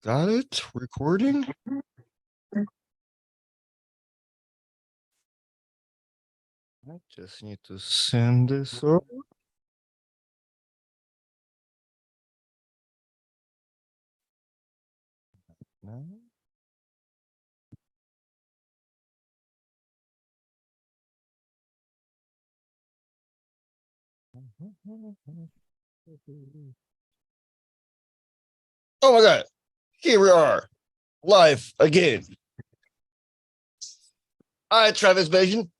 Got it? Recording? I just need to send this over. No. Oh my God. Here we are, live again. Hi, Travis Bagent.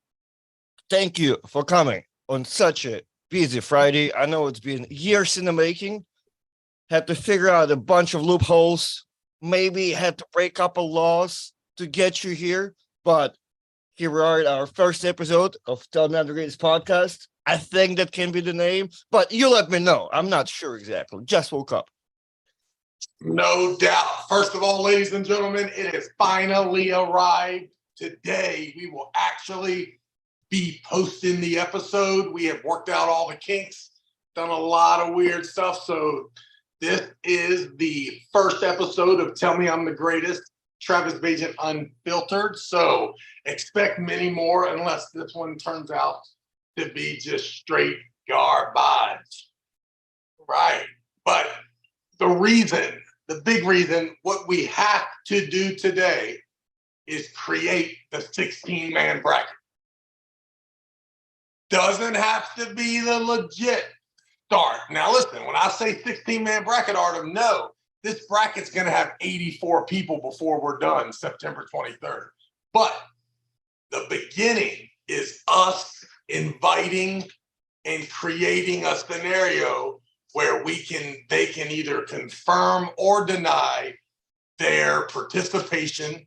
Thank you for coming on such a busy Friday. I know it's been years in the making. Had to figure out a bunch of loopholes, maybe had to break up a laws to get you here, but here we are at our first episode of Tell Me I'm the Greatest podcast. I think that can be the name, but you let me know. I'm not sure exactly. Just woke up. No doubt. First of all, ladies and gentlemen, it has finally arrived. Today, we will actually be posting the episode. We have worked out all the kinks, done a lot of weird stuff. So this is the first episode of Tell Me I'm the Greatest, Travis Bagent Unfiltered. So expect many more unless this one turns out to be just straight garbage. Right. But the big reason, what we have to do today is create the 16-man bracket. Doesn't have to be the legit start. Now, listen, when I say 16-man bracket, Artem, no, this bracket's going to have 84 people before we're done September 23rd. But the beginning is us inviting and creating a scenario where they can either confirm or deny their participation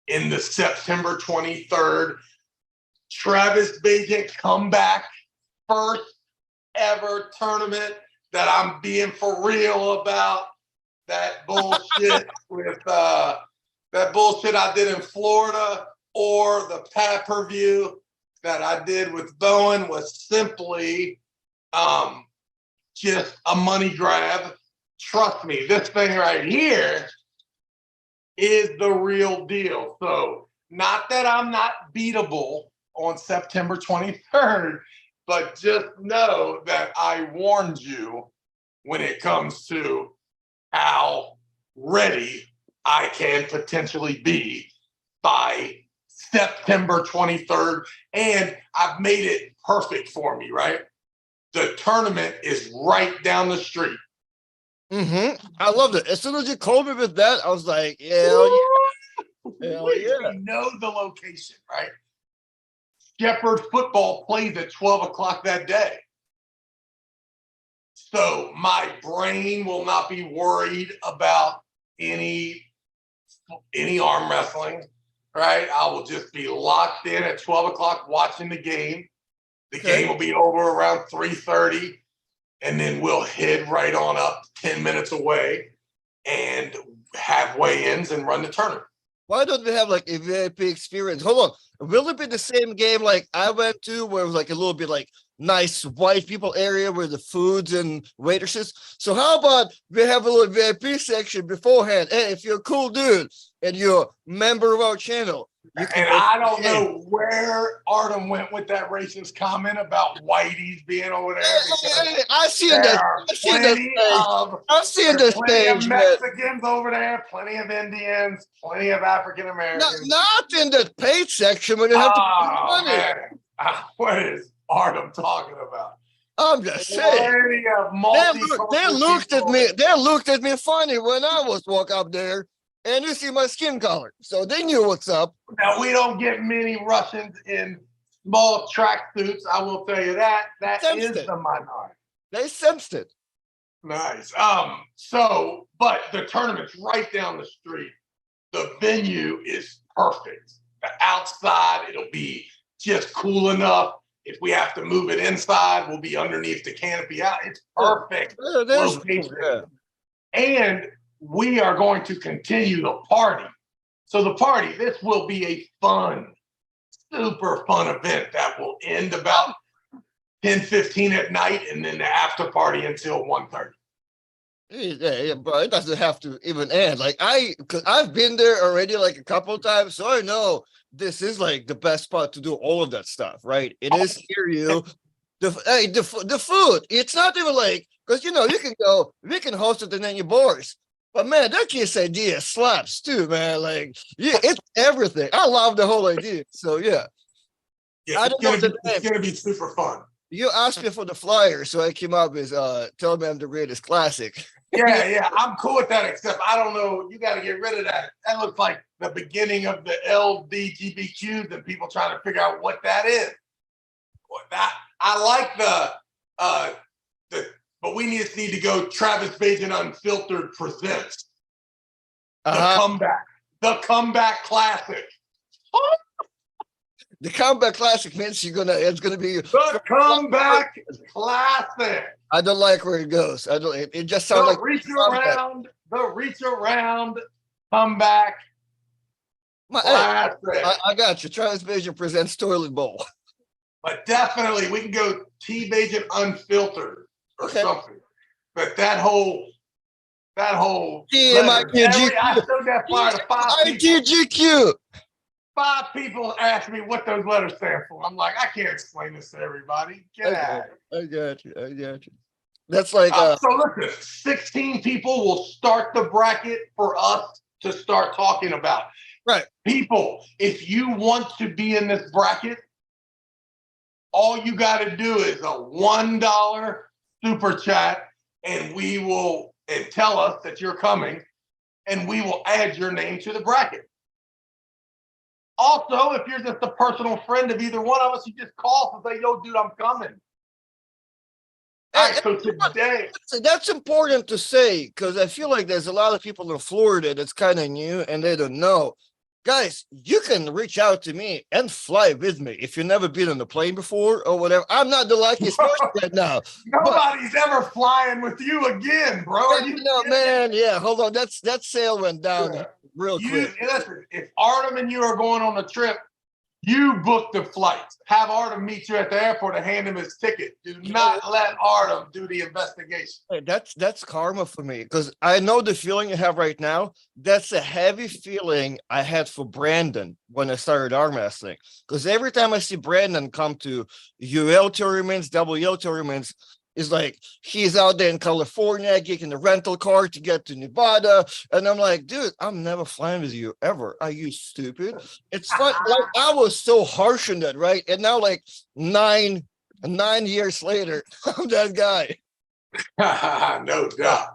in the September 23rd Travis Bagent comeback, first ever tournament that I'm being for real about. That bullshit with that bullshit I did in Florida, or the pay-per-view that I did with Bowen was simply just a money grab. Trust me, this thing right here is the real deal. So not that I'm not beatable on September 23rd, but just know that I warned you when it comes to how ready I can potentially be by September 23rd. And I've made it perfect for me, right? The tournament is right down the street. I loved it. As soon as you called me with that, I was like, hell yeah. Hell yeah. We know the location, right? Shepherd football plays at 12 o'clock that day. So my brain will not be worried about any arm wrestling, right? I will just be locked in at 12 o'clock watching the game. The game will be over around 3:30, and then we'll head right on up 10 minutes away and have weigh-ins and run the tournament. Why don't we have like a VIP experience? Hold on. Will it be the same game like I went to where it was like a little bit like nice white people area where the foods and waitresses? So how about we have a little VIP section beforehand? Hey, if you're a cool dude and you're a member of our channel, and I don't know where Artem went with that racist comment about whiteys being over there. Hey, I see that. I've seen the stage. Mexicans over there, plenty of Indians, plenty of African Americans. Not in the paid section when you have to pay money. Man. What is Artem talking about? I'm just saying. They looked at me. They looked at me funny when I was walk up there. And you see my skin color. So they knew what's up. Now, we don't get many Russians in small track suits. I will tell you that. That is the minority. They sensed it. Nice. But the tournament's right down the street. The venue is perfect. The outside, it'll be just cool enough. If we have to move it inside, we'll be underneath the canopy out. It's perfect location. And we are going to continue the party. So this will be a fun, super fun event that will end about 10:15 at night, and then the after party until 1:30. Yeah, bro, it doesn't have to even end. Like because I've been there already like a couple of times, so I know this is like the best spot to do all of that stuff, right? It is near you. The food, it's not even like because you can go, we can host it in any bars. But man, that quesadilla slaps too, man. Like, yeah, it's everything. I love the whole idea. So yeah, Yeah, I it's don't know gonna be the it's name. gonna be super fun. You asked me for the flyer, so I came up with tell me I'm the greatest classic. Yeah, yeah, I'm cool with that. Except I don't know. You got to get rid of that. That looks like the beginning of the LDGBQs and people trying to figure out what that is. What that? I like the. But we just need to go. Travis Bagent Unfiltered presents the Uh-huh. comeback. The comeback classic. The combat classic means it's gonna be The comeback classic. I don't like where it goes. I don't it just sounds The like reach around. The reach around comeback hey, classic. I got you. Travis Major presents toilet bowl. But definitely we can go T Bagent Unfiltered or Okay. something. But that whole letter, I TMIQGQ. showed that flyer to ITGQ. 5 people asked me what those letters stand for. I'm like, I can't explain this to everybody. Get out. I got you. I got you. That's like So listen, 16 people will start the bracket for us to start talking about. right. People, if you want to be in this bracket, all you got to do is a $1 super chat, and we will and tell us that you're coming, and we will add your name to the bracket. Also, if you're just a personal friend of either one of us, you just call us and say, "Yo, dude, I'm coming." All right, so today, that's important to say because I feel like there's a lot of people in Florida that's kind of new and they don't know. Guys, you can reach out to me and fly with me if you've never been on a plane before or whatever. I'm not the luckiest person right now. Nobody's ever flying with you again, bro. Are you man? Yeah, hold on. That sale went down real quick. Listen, if Artem and you are going on a trip, you book the flights. Have Artem meet you at the airport and hand him his ticket. Do not let Artem do the investigation. Hey, that's karma for me because I know the feeling you have right now. That's a heavy feeling I had for Brandon when I started arm wrestling. Because every time I see Brandon come to UL tournaments, WL tournaments, it's like he's out there in California getting a rental car to get to Nevada. And I'm like, dude, I'm never flying with you ever. Are you stupid? It's fun. Like I was so harsh on that, right? And now, like 9 years later, I'm that guy. No doubt.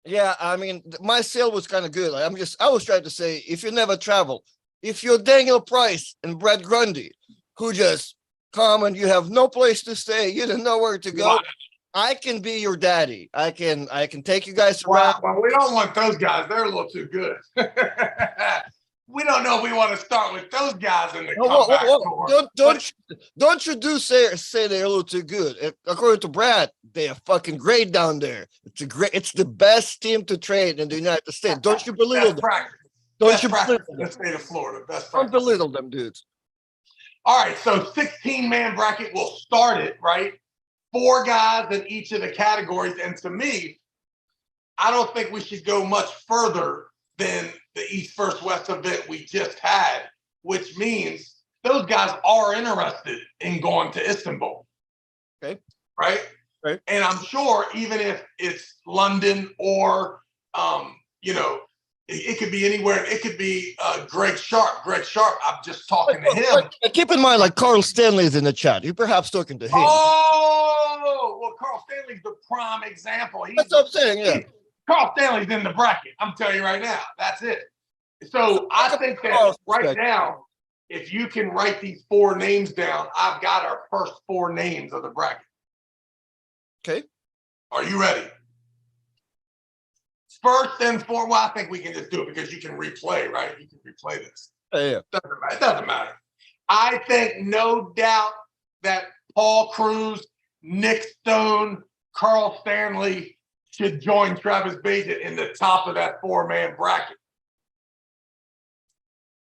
Yeah, I mean, my sale was kind of good. Like, I was trying to say, if you never travel, if you're Daniel Price and Brett Grundy, who just come and you have no place to stay, you don't know where to go, wow. I can be your daddy. I can take you guys around. Well, we don't want those guys. They're a little too good. We don't know if we want to start with those guys in the comeback tour. Don't you say they're a little too good? According to Brad, they are fucking great down there. It's the best team to trade in the United States. Don't you belittle them? Don't you belittle them? The state of Florida. Best practice. Don't belittle them, dudes. All right, so 16-man bracket will start it, right? 4 guys in each of the categories. And to me, I don't think we should go much further than the East First West event we just had, which means those guys are interested in going to Istanbul. Okay. Right? And I'm sure even if it's London or, it could be anywhere. It could be Greg Sharp. I'm just talking to him. Keep in mind, like Carl Stanley's in the chat. You're perhaps talking to him. Oh, well, Carl Stanley's the prime example. That's what I'm saying, yeah. Carl Stanley's in the bracket. I'm telling you right now. That's it. So I think that right now, if you can write these 4 names down, I've got our first 4 names of the bracket. Okay. Are you ready? First and foremost, well, I think we can just do it because you can replay, right? You can replay this. Yeah. It doesn't matter. I think no doubt that Paul Cruz, Nick Stone, Carl Stanley should join Travis Bagent in the top of that 4-man bracket.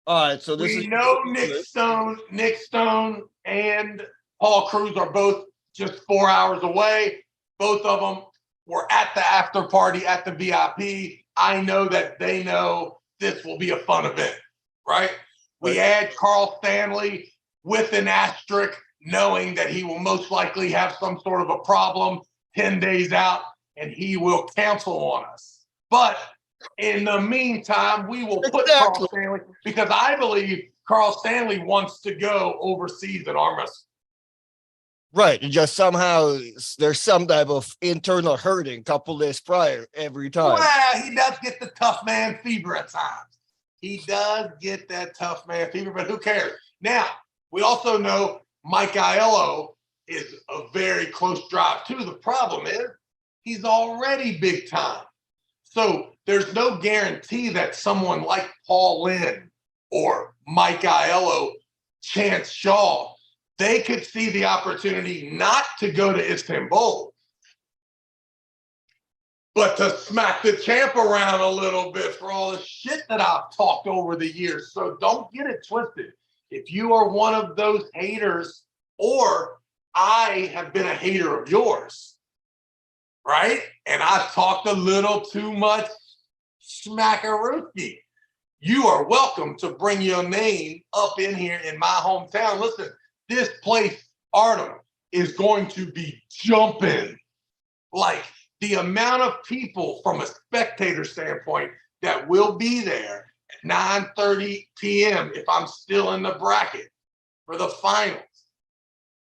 All right, so we know Nick Stone and Paul Cruz are both just 4 hours away. Both of them We're at the after party at the VIP. I know that they know this will be a fun event, right? We add Carl Stanley with an asterisk, knowing that he will most likely have some sort of a problem 10 days out and he will cancel on us. But in the meantime, we will put Carl Stanley, because I believe Carl Stanley wants to go overseas at arm wrestling. Right. And just somehow there's some type of internal hurting a couple days prior every time. Well, he does get the tough man fever at times. He does get that tough man fever, but who cares? Now, we also know Mike Aiello is a very close drive too. The problem is he's already big time. So there's no guarantee that someone like Paul Lynn or Mike Aiello, Chance Shaw, they could see the opportunity not to go to Istanbul, but to smack the champ around a little bit for all the shit that I've talked over the years. So don't get it twisted. If you are one of those haters, or I have been a hater of yours, right? And I've talked a little too much smackarookie, you are welcome to bring your name up in here in my hometown. Listen, this place, Artem, is going to be jumping. Like, the amount of people from a spectator standpoint that will be there at 9:30 p.m. if I'm still in the bracket for the finals.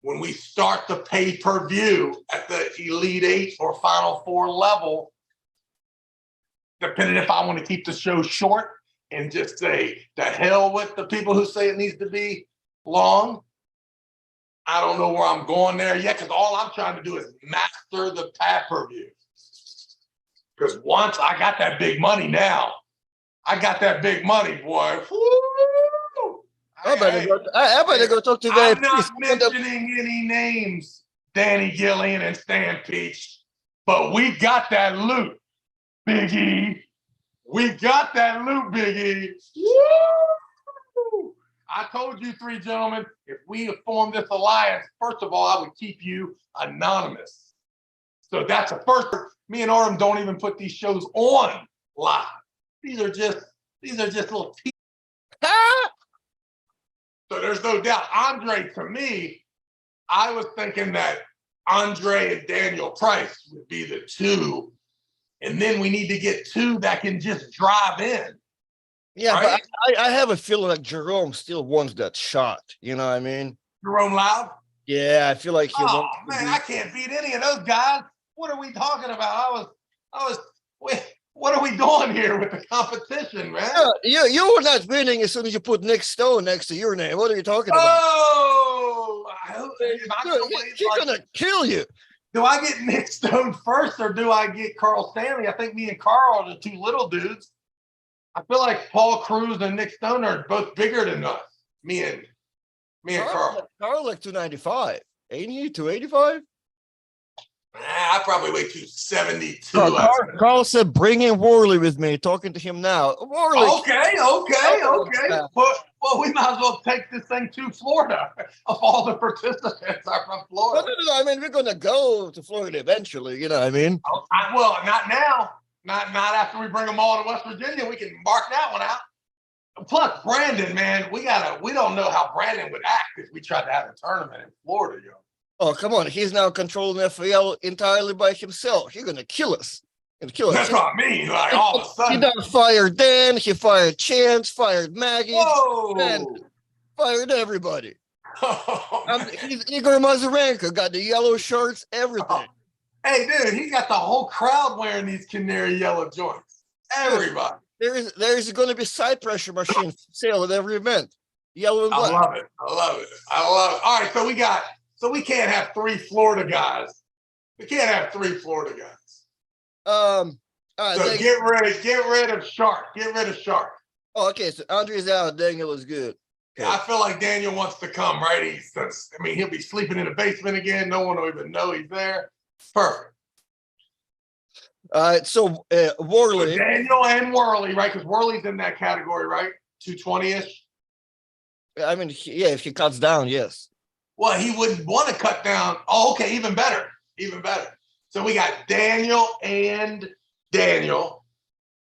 When we start the pay-per-view at the Elite Eight or Final Four level, depending if I want to keep the show short and just say, the hell with the people who say it needs to be long, I don't know where I'm going there yet, because all I'm trying to do is master the pay-per-view. Because once I got that big money now, I got that big money, boy. Woo! I better go talk to I'm not mentioning any names, Danny Gillian and Stan Peach, but we got that loot, Big E. We got that loot, Big E. Woo! I told you three gentlemen, if we form this alliance, first of all, I would keep you anonymous. So that's a first. Me and Artem don't even put these shows on live. These are just little So there's no doubt. Andre, to me, I was thinking that Andre and Daniel Price would be the two. And then we need to get two that can just drive in. Yeah, right? But I have a feeling like Jerome still wants that shot. You know what I mean? Jerome Loud? Yeah, I feel like he wants to man, I can't beat any of those guys. What are we talking about? What are we doing here with the competition, man? You were not winning as soon as you put Nick Stone next to your name. What are you talking about? Oh, he's gonna kill you. Do I get Nick Stone first, or do I get Carl Stanley? I think me and Carl are the two little dudes. I feel like Paul Cruz and Nick Stone are both bigger than us. Me and Carl. Carl like 295. Ain't he 285? I probably weigh 272. Carl said, bring in Worley with me. Talking to him now. Worley. Okay. Well, we might as well take this thing to Florida. Of all the participants are from Florida. No. I mean, we're going to go to Florida eventually. You know what I mean? Well, not now. Not after we bring them all to West Virginia. We can mark that one out. Plus, Brandon, man, we don't know how Brandon would act if we tried to have a tournament in Florida, yo. Oh, come on. He's now controlling FAL entirely by himself. He's going to kill us. That's what I mean. Like, all of a sudden. He done fired Dan. He fired Chance, fired Maggie. And fired everybody. He's Igor Mazurenko. Got the yellow shirts, everything. Hey, dude, he got the whole crowd wearing these canary yellow joints. Everybody. There's going to be side pressure machine sale at every event. Yellow and black. I love it. All right, so we can't have three Florida guys. So get rid of Shark. Oh, okay. So Andre's out. Daniel is good. Okay. I feel like Daniel wants to come, right? He'll be sleeping in the basement again. No one will even know he's there. Perfect. All right. So Worley. So Daniel and Worley, right? Because Worley's in that category, right? 220-ish. I mean, if he cuts down, yes. Well, he wouldn't want to cut down. Oh, okay, even better. So we got Daniel and Daniel.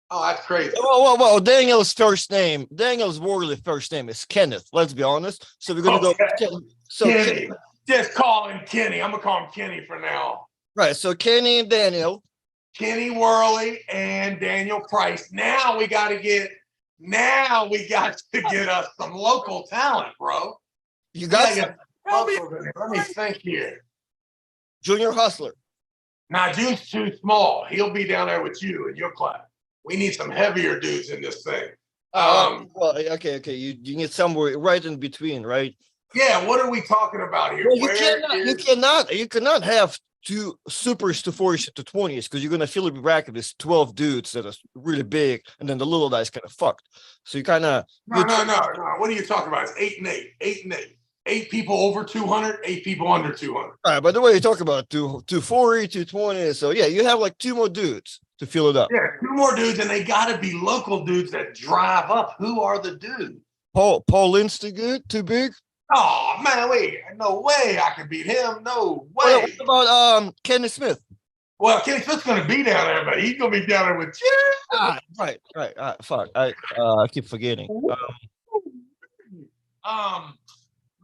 Oh, that's crazy. Well, Daniel's Worley first name is Kenneth. Let's be honest. So we're gonna go. So Kenny. Just call him Kenny. I'm gonna call him Kenny for now. Right. So Kenny and Daniel. Kenny Worley and Daniel Price. Now we got to get us some local talent, bro. You got Let me think here. Junior Hustler. Now, June's too small. He'll be down there with you in your class. We need some heavier dudes in this thing. Well, okay. You need somewhere right in between, right? Yeah. What are we talking about here? Well, you cannot have two supers to 40s to 20s because you're gonna fill a bracket with 12 dudes that are really big, and then the little guys kind of fucked. So you kind of no. What are you talking about? It's 8 and 8, 8 and 8. 8 people over 200, 8 people under 200. All right, by the way, you talk about 240, 220. So yeah, you have like 2 more dudes to fill it up. Yeah, 2 more dudes, and they got to be local dudes that drive up. Who are the dudes? Paul Lynch too big? Oh man, wait, no way I can beat him. No way. What about Kenny Smith? Well, Kenny Smith's gonna be down there, but he's gonna be down there with you. Right. Fuck. I keep forgetting.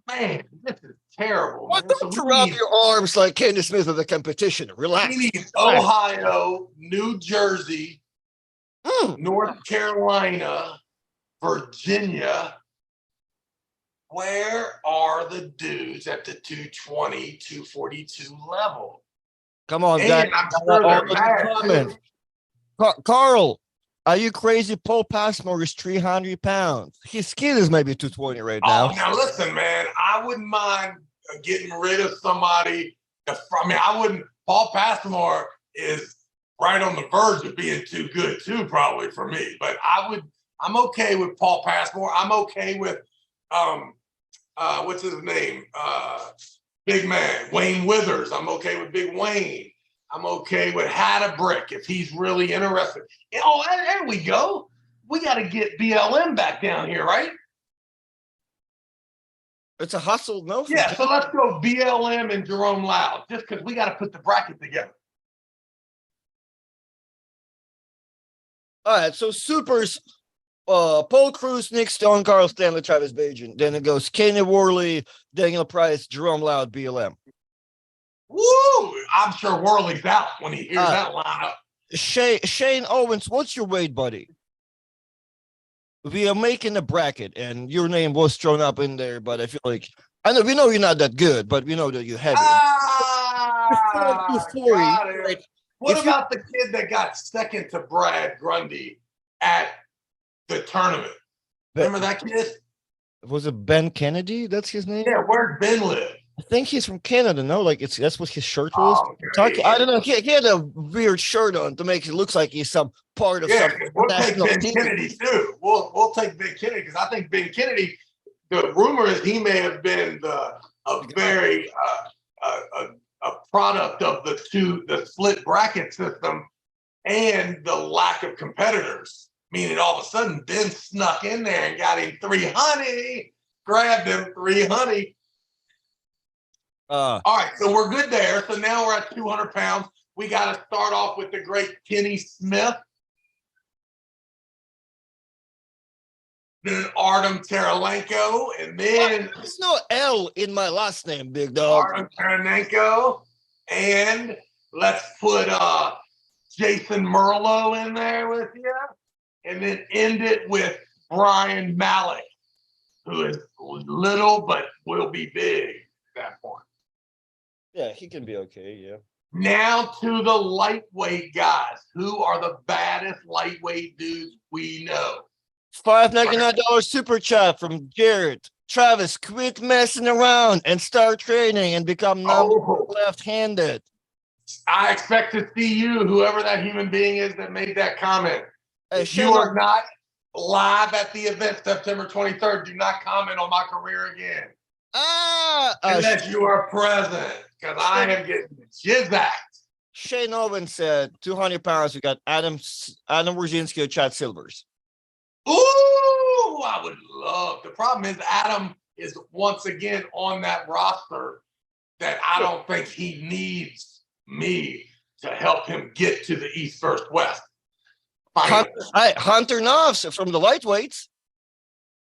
Man, this is terrible. Why don't you rub your arms like Kenny Smith of the competition? Relax. We need Ohio, New Jersey, North Carolina, Virginia. Where are the dudes at the 220, 242 level? Come on, guys. Carl, are you crazy? Paul Passmore is 300 pounds. His skin is maybe 220 right now. Oh, now listen, man. I wouldn't mind getting rid of somebody. Paul Passmore is right on the verge of being too good, too, probably for me. But I'm okay with Paul Passmore. I'm okay with what's his name? Big man, Wayne Withers. I'm okay with Big Wayne. I'm okay with Hattabrick if he's really interested. Oh, there we go. We got to get BLM back down here, right? It's a hustle, no? Yeah, so let's go BLM and Jerome Loud, just because we got to put the bracket together. All right, so supers. Paul Cruz, Nick Stone, Carl Stanley, Travis Bagent. Then it goes Kenny Worley, Daniel Price, Jerome Loud, BLM. Woo! I'm sure Worley's out when he hears that lineup. Shane Owens, what's your weight, buddy? We are making a bracket, and your name was thrown up in there, but I feel like we know you're not that good, but we know that you're heavy. Right? What about the kid that got second to Brad Grundy at the tournament? Remember that kid? Was it Ben Kennedy? That's his name? Yeah, where'd Ben live? I think he's from Canada, no? Like that's what his shirt was. Okay. I don't know. He had a weird shirt on to make it look like he's some part of some we'll take Ben Kennedy too. We'll take Ben Kennedy because I think Ben Kennedy, the rumor is he may have been a product of the split bracket system and the lack of competitors. Meaning all of a sudden Ben snuck in there and got him 300, grabbed him 300. All right, so we're good there. So now we're at 200 pounds. We got to start off with the great Kenny Smith. Then Artem Taralenko. And then there's no L in my last name, big dog. Artem Taralenko. And let's put Jason Merlo in there with you. And then end it with Brian Malik, who is little but will be big at that point. Yeah, he can be okay, yeah. Now to the lightweight guys. Who are the baddest lightweight dudes we know? $5.99 super chat from Jared. Travis, quit messing around and start training and become left-handed. I expect to see you, whoever that human being is that made that comment. If you are not live at the event September 23rd, do not comment on my career again. Unless you are present, because I am getting jizzacked. Shane Owen said 200 pounds. We got Adam Wojcinski or Chad Silvers. Ooh, I would love. The problem is Adam is once again on that roster that I don't think he needs me. to help him get to the East versus West finals. Hunter Knopf from the lightweights.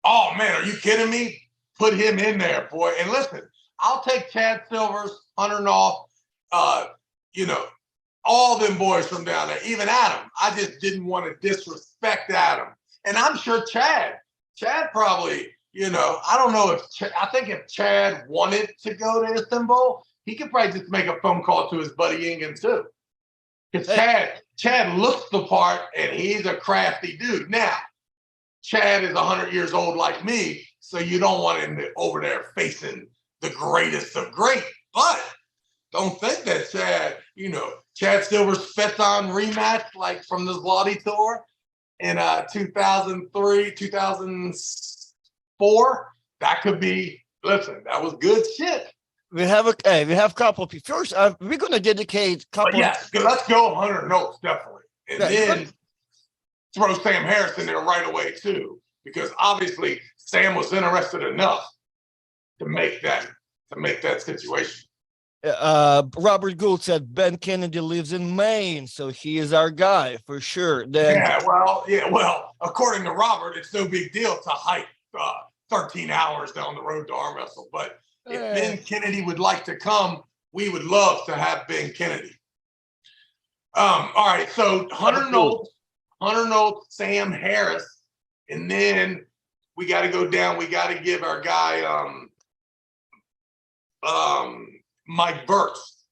Oh man, are you kidding me? Put him in there, boy. And listen, I'll take Chad Silvers, Hunter Knopf, all them boys from down there, even Adam. I just didn't want to disrespect Adam. And I'm sure Chad probably, I don't know I think if Chad wanted to go to Istanbul, he could probably just make a phone call to his buddy Ingen too. Because Chad looks the part and he's a crafty dude. Now, Chad is 100 years old like me, so you don't want him over there facing the greatest of great. But don't think that Chad Silver's Feton rematch, like from the Zloty tour in 2003, 2004, that could be, listen, that was good shit. We have a couple of people. First, we're going to dedicate a couple. Yes, let's go Hunter Notes, definitely. And then throw Sam Harris in there right away, too, because obviously Sam was interested enough to make that situation. Robert Gould said Ben Kennedy lives in Maine, so he is our guy for sure. Then well, according to Robert, it's no big deal to hike 13 hours down the road to arm wrestle. But if Ben Kennedy would like to come, we would love to have Ben Kennedy. All right, so Hunter Notes, Sam Harris, and then we got to go down. We got to give our guy Mike Burtz.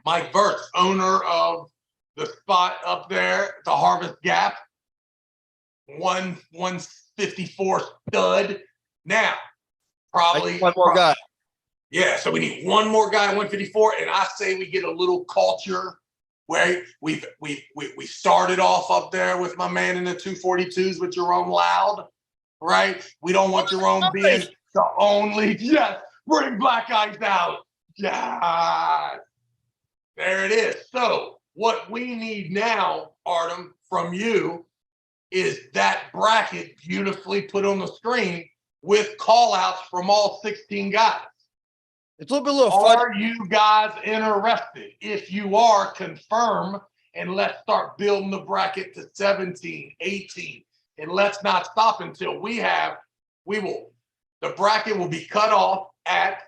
Mike Burtz, owner of the spot up there, the Harvest Gap, 154 stud. Now, probably one more guy. Yeah, so we need one more guy, 154, and I say we get a little culture where we started off up there with my man in the 242s with Jerome Loud, right? We don't want Jerome being the only. Yes, bring Black Ice out. Yeah, there it is. So what we need now, Artem, from you is that bracket beautifully put on the screen with call outs from all 16 guys. It's a little fun. Are you guys interested? If you are, confirm, and let's start building the bracket to 17, 18. And let's not stop until the bracket will be cut off at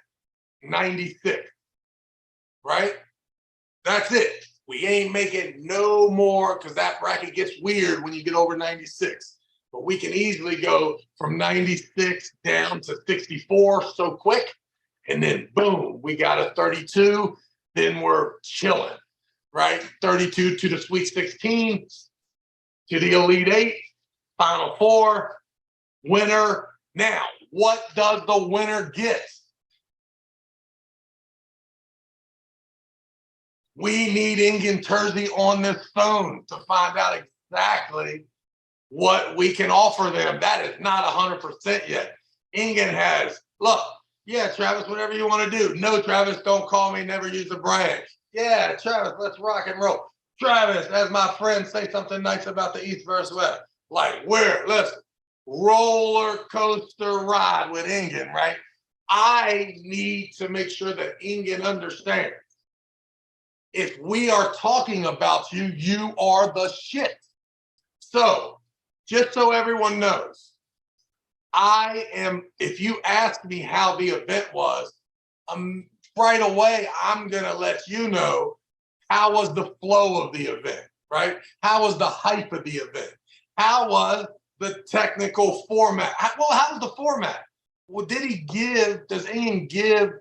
96, right? That's it. We ain't making no more because that bracket gets weird when you get over 96. But we can easily go from 96 down to 64 so quick. And then boom, we got a 32. Then we're chilling, right? 32 to the Sweet 16, to the Elite 8, Final 4, winner. Now, what does the winner get? We need Ingen Terzi on this phone to find out exactly what we can offer them. That is not 100% yet. Ingen has, look, yeah, Travis, whatever you want to do. No, Travis, don't call me, never use the brand. Yeah, Travis, let's rock and roll. Travis, as my friend, say something nice about the East versus West. Like, let's roller coaster ride with Ingen, right? I need to make sure that Ingen understands. If we are talking about you, you are the shit. So, just so everyone knows, if you ask me how the event was, right away, I'm going to let you know how was the flow of the event, right? How was the hype of the event? How was the technical format? How was the format? Well, does Ian give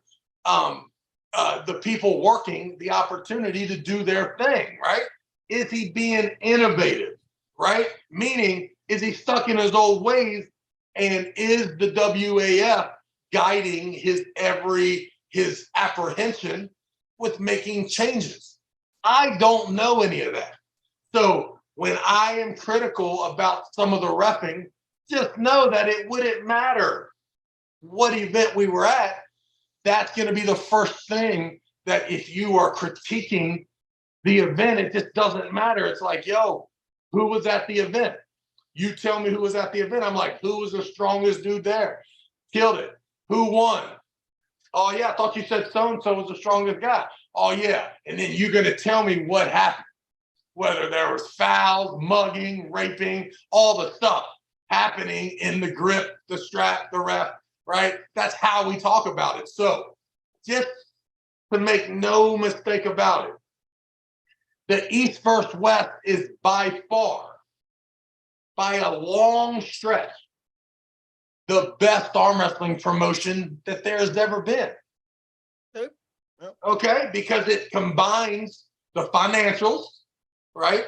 the people working the opportunity to do their thing, right? Is he being innovative, right? Meaning, is he stuck in his old ways? And is the WAF guiding his apprehension with making changes? I don't know any of that. So when I am critical about some of the reffing, just know that it wouldn't matter what event we were at. That's going to be the first thing that if you are critiquing the event, it just doesn't matter. It's like, yo, who was at the event? You tell me who was at the event. I'm like, who was the strongest dude there? Killed it. Who won? Oh, yeah, I thought you said so-and-so was the strongest guy. Oh yeah, and then you're gonna tell me what happened, whether there was fouls, mugging, raping, all the stuff happening in the grip, the strap, the ref, right? That's how we talk about it. So just to make no mistake about it, the East versus West is by far, by a long stretch, the best arm wrestling promotion that there has ever been. Okay, because it combines the financials, right?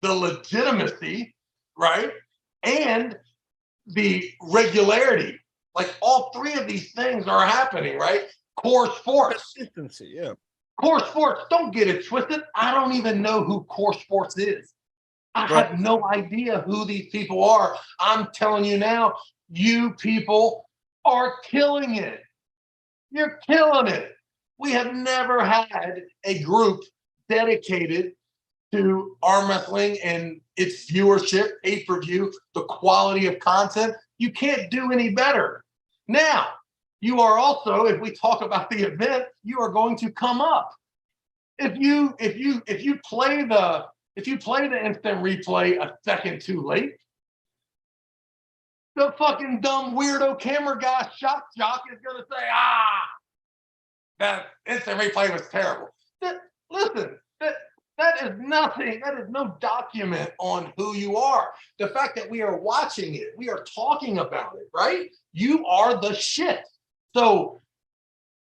The legitimacy, right? And the regularity. Like all three of these things are happening, right? Core sports. Consistency, yeah. Core sports, don't get it twisted. I don't even know who Core Sports is. I Right. have no idea who these people are. I'm telling you now, you people are killing it. You're killing it. We have never had a group dedicated to arm wrestling and its viewership, pay-per-view, the quality of content. You can't do any better. Now, you are also, if we talk about the event, you are going to come up. If you play the instant replay a second too late, the fucking dumb weirdo camera guy shock jock is gonna say, that instant replay was terrible. Listen, that is nothing. That is no document on who you are. The fact that we are watching it, we are talking about it, right? You are the shit. So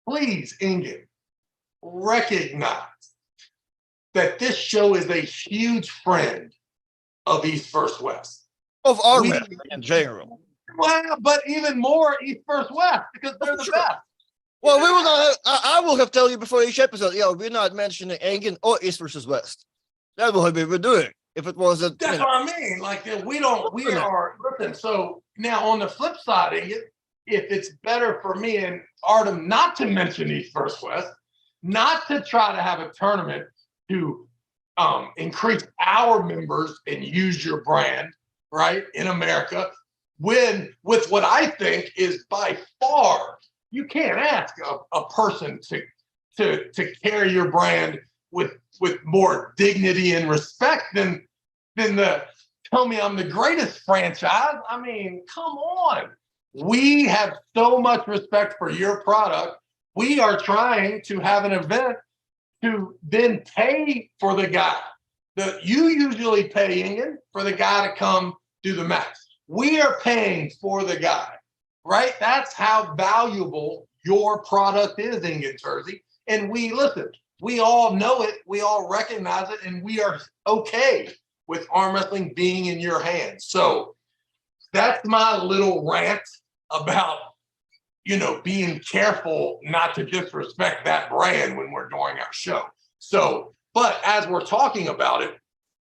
please, Ingen, recognize that this show is a huge friend of East First West. Of arm wrestling in general. Well, but even more East First West because they're the best. Well, we will not. I will have told you before each episode. We're not mentioning Engen or East versus West. That would we were doing if it wasn't. That's what I mean. Like we don't. We are listen. So now on the flip side, Engen, if it's better for me and Artem not to mention East versus West, not to try to have a tournament to increase our members and use your brand right in America, with what I think is by far. You can't ask a person to carry your brand with more dignity and respect than the tell me I'm the greatest franchise. I mean, come on. We have so much respect for your product. We are trying to have an event to then pay for the guy. You usually pay Ingen for the guy to come do the match. We are paying for the guy. Right? That's how valuable your product is, Ingen Terzi. And we all know it, we all recognize it, and we are okay with arm wrestling being in your hands. So that's my little rant about, being careful not to disrespect that brand when we're doing our show. So, but as we're talking about it,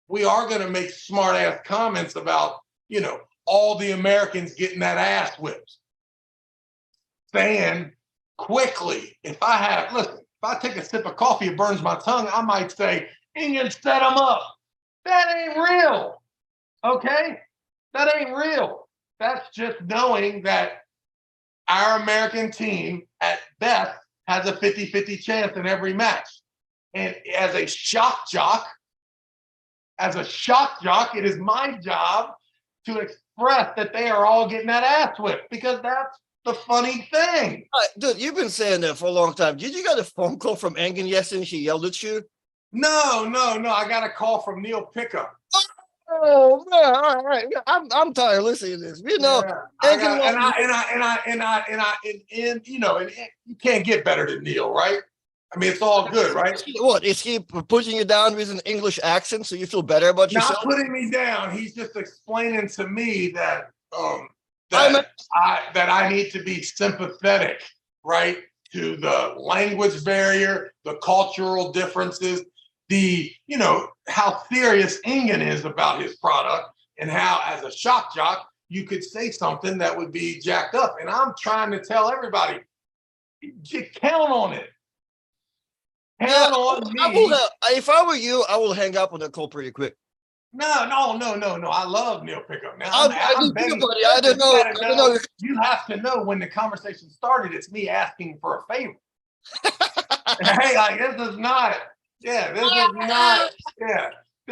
we are going to make smart ass comments about, all the Americans getting that ass whipped. Saying quickly, if I take a sip of coffee, it burns my tongue, I might say, Ingen set them up. That ain't real. Okay? That ain't real. That's just knowing that our American team at best has a 50-50 chance in every match. And as a shock jock, it is my job to express that they are all getting that ass whipped because that's the funny thing. Dude, you've been saying that for a long time. Did you get a phone call from Engen yesterday? She yelled at you? No. I got a call from Neil Pickup. Oh man! All right. I'm tired of listening to this. You can't get better than Neil, right? I mean, it's all good, right? What is he putting you down with an English accent so you feel better about yourself? Not putting me down. He's just explaining to me that I need to be sympathetic, right, to the language barrier, the cultural differences, how serious Ingen is about his product, and how, as a shock jock, you could say something that would be jacked up. And I'm trying to tell everybody, count on it. Count on me. If I were you, I will hang up on the call pretty quick. No. I love Neil Pickup. Now I don't know. You have to know when the conversation started, it's me asking for a favor. Hey, like this is not, this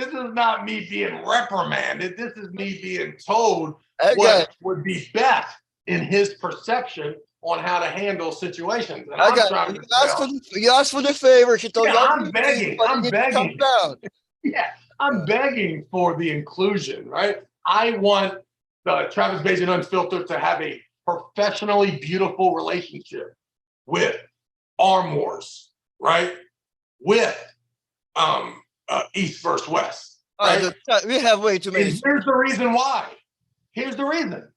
is not me being reprimanded. This is me being told Okay, what would be best in his perception on how to handle situations. And I I'm got trying you. to tell, You asked for the favor. He told yeah, you all I'm the things, begging, but you I'm need to calm begging. down. Yeah, I'm begging for the inclusion, right? I want the Travis Bagent Unfiltered to have a professionally beautiful relationship with Arm Wars, right? With East versus West, All right, right? we have way too many. And here's the reason why. Here's the reason.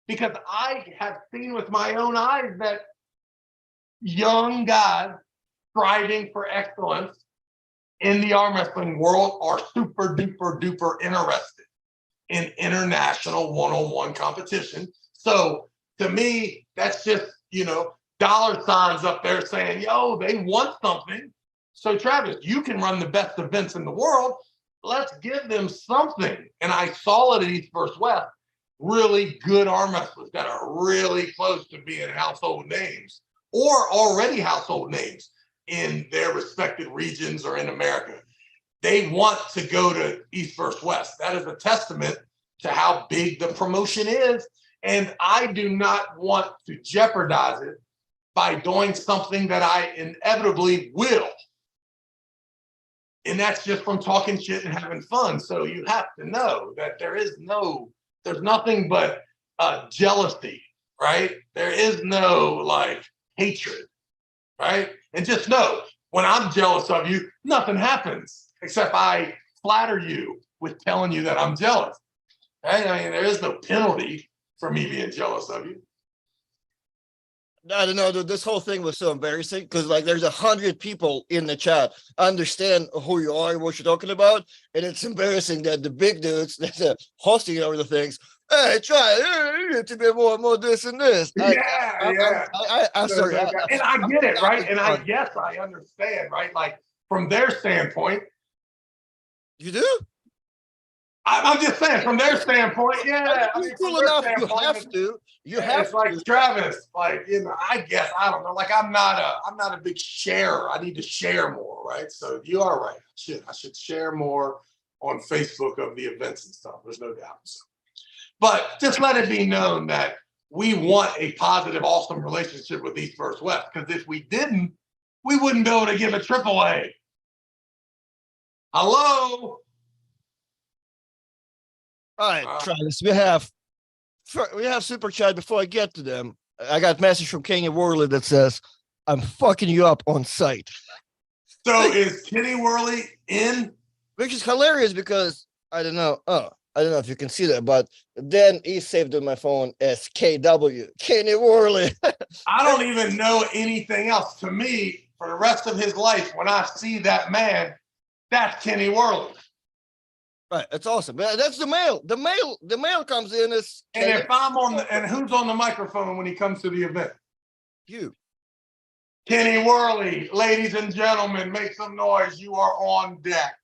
Because I have seen with my own eyes that young guys striving for excellence in the arm wrestling world are super duper duper interested in international one-on-one competition. So to me, that's just, dollar signs up there saying, yo, they want something. So Travis, you can run the best events in the world. Let's give them something. And I saw it at East versus West. Really good arm wrestlers that are really close to being household names or already household names in their respective regions or in America. They want to go to East versus West. That is a testament to how big the promotion is. And I do not want to jeopardize it by doing something that I inevitably will. And that's just from talking shit and having fun. So you have to know that there's nothing but jealousy, right? There is no like hatred, right? And just know when I'm jealous of you, nothing happens except I flatter you with telling you that I'm jealous. Right? I mean, there is no penalty for me being jealous of you. I don't know, dude. This whole thing was so embarrassing because, like, there's 100 people in the chat understand who you are and what you're talking about, and it's embarrassing that the big dudes that's hosting over the things. Hey, try you need to be more this and this. I'm sorry. And I get it, right? And I guess I understand, right? Like from their standpoint, you do. I'm just saying, from their standpoint, yeah. I mean, cool enough. You have to. You have. It's like Travis, like I guess I don't know. Like I'm not a big sharer. I need to share more, right? So you are right. I should share more on Facebook of the events and stuff. There's no doubt. So, but just let it be known that we want a positive, awesome relationship with East versus West. Because if we didn't, we wouldn't be able to give a AAA. Hello. All right, Travis. We have super chat. Before I get to them, I got a message from Kenny Worley that says, "I'm fucking you up on site." So is Kenny Worley in? Which is hilarious because I don't know. I don't know if you can see that, but then he saved on my phone as KW, Kenny Worley. I don't even know anything else. To me, for the rest of his life, when I see that man, that's Kenny Worley. Right, it's awesome. That's the mail. The mail comes in as. And if I'm on and who's on the microphone when he comes to the event? You. Kenny Worley, ladies and gentlemen, make some noise. You are on deck.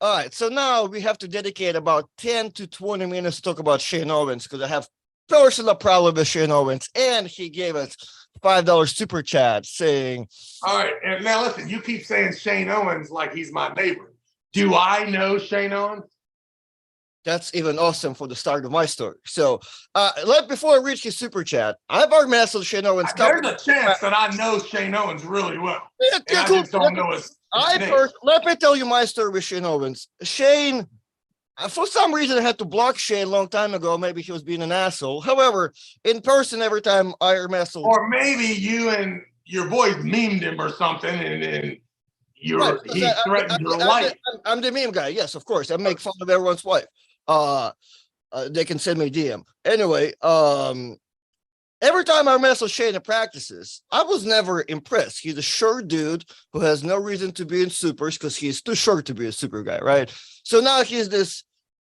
All right, so now we have to dedicate about 10 to 20 minutes to talk about Shane Owens because I have personal problem with Shane Owens, and he gave us $5 super chat saying, all right, and now listen, you keep saying Shane Owens like he's my neighbor. Do I know Shane Owens? That's even awesome for the start of my story. So, before I reach his super chat, I've already messaged Shane Owens. There's a chance that I know Shane Owens really well. And I just don't know his name. Let me tell you my story with Shane Owens. Shane, for some reason, I had to block Shane a long time ago. Maybe he was being an asshole. However, in person, every time I messaged, or maybe you and your boys memed him or something, and he threatened your life. I'm the meme guy. Yes, of course. I make fun of everyone's wife. They can send me a DM. Anyway, every time I mess with Shane in practices, I was never impressed. He's a short dude who has no reason to be in supers because he's too short to be a super guy, right? So now he's this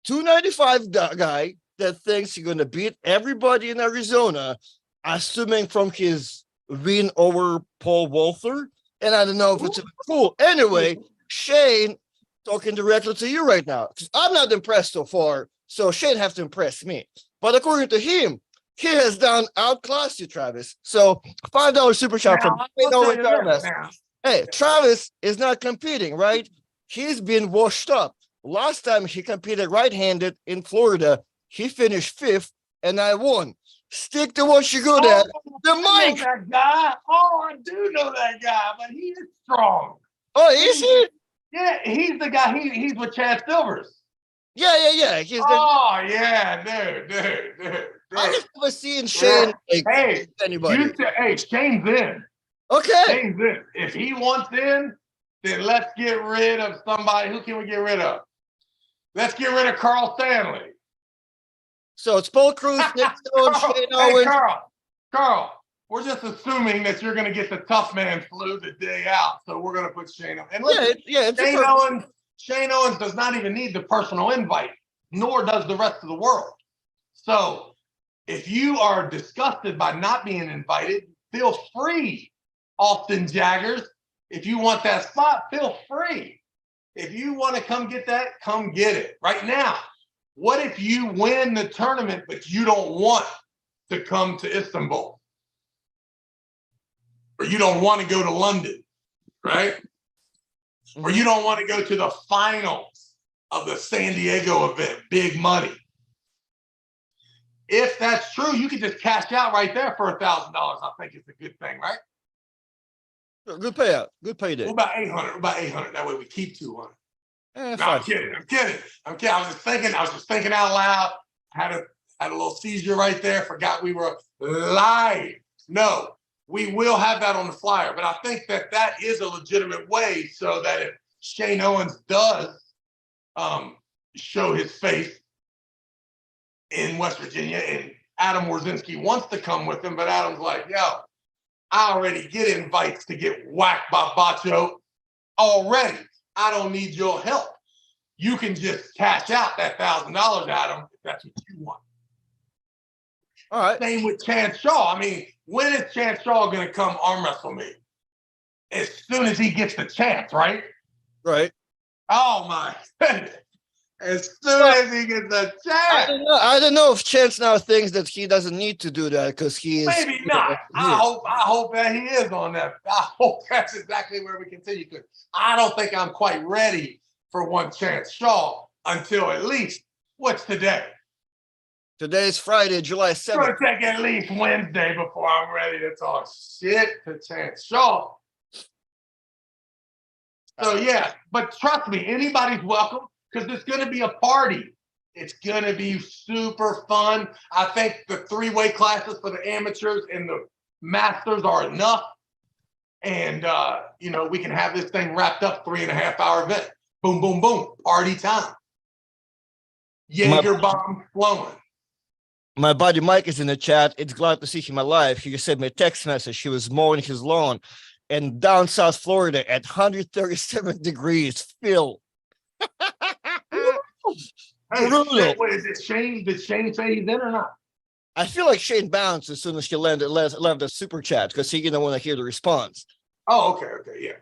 295 guy that thinks he's going to beat everybody in Arizona, assuming from his win over Paul Walther. And I don't know if it's cool. Anyway, Shane, talking directly to you right now, because I'm not impressed so far, so Shane have to impress me. But according to him, he has done outclassed you, Travis. So $5 super chat from Now, I'll tell you this now. Hey, Travis is not competing, right? He's been washed up. Last time he competed right-handed in Florida, he finished 5th, and I won. Stick to what you're good at. The I mic. know that guy. Oh, I do know that guy, but he is strong. Oh, is he? Yeah, he's the guy. He's with Chad Silvers. Yeah. Oh, yeah, dude. I just never seen Shane like Hey, anybody. hey, Shane's in. Okay. Shane's in. If he wants in, then let's get rid of somebody. Who can we get rid of? Let's get rid of Carl Stanley. So it's Paul Cruz, Nick Stone, Shane Owens. Hey, Carl, we're just assuming that you're going to get the tough man flu the day out. So we're going to put Shane Owens. And listen, Shane Owens does not even need the personal invite, nor does the rest of the world. So if you are disgusted by not being invited, feel free, Austin Jaggers. If you want that spot, feel free. If you want to come get that, come get it right now. What if you win the tournament, but you don't want to come to Istanbul? Or you don't want to go to London, right? Or you don't want to go to the finals of the San Diego event, big money. If that's true, you can just cash out right there for $1,000. I think it's a good thing, right? Good payout. Good payday. What about 800? What about 800? That way we keep 200. No, I'm kidding. I was just thinking out loud. Had a little seizure right there. Forgot we were live. No, we will have that on the flyer. But I think that is a legitimate way so that if Shane Owens does show his face in West Virginia and Adam Warzinski wants to come with him, but Adam's like, yo, I already get invites to get whacked by Bacho already. I don't need your help. You can just cash out that $1,000, Adam, if that's what you want. All right. Same with Chance Shaw. I mean, when is Chance Shaw going to come arm wrestle me? As soon as he gets the chance, right? Right. Oh, my goodness. As soon as he gets the chance. I don't know if Chance now thinks that he doesn't need to do that because he is. Maybe not. I hope that he is on that. I hope that's exactly where we continue. Because I don't think I'm quite ready for one Chance Shaw until at least, what's today? Today's Friday, July 7th. It's going to take at least Wednesday before I'm ready to talk shit to Chance Shaw. So, yeah, but trust me, anybody's welcome because it's going to be a party. It's going to be super fun. I think the 3-way classes for the amateurs and the masters are enough. And, we can have this thing wrapped up 3.5-hour event. Boom, boom, boom. Party time. Jaeger bomb flowing. My buddy Mike is in the chat. It's glad to see him alive. He just sent me a text message. He was mowing his lawn in down South Florida at 137 degrees. Phil. Hey, wait, is it Shane? Did Shane say he's in or not? I feel like Shane bounced as soon as he left the super chat because he didn't want to hear the response. Oh, okay, yeah.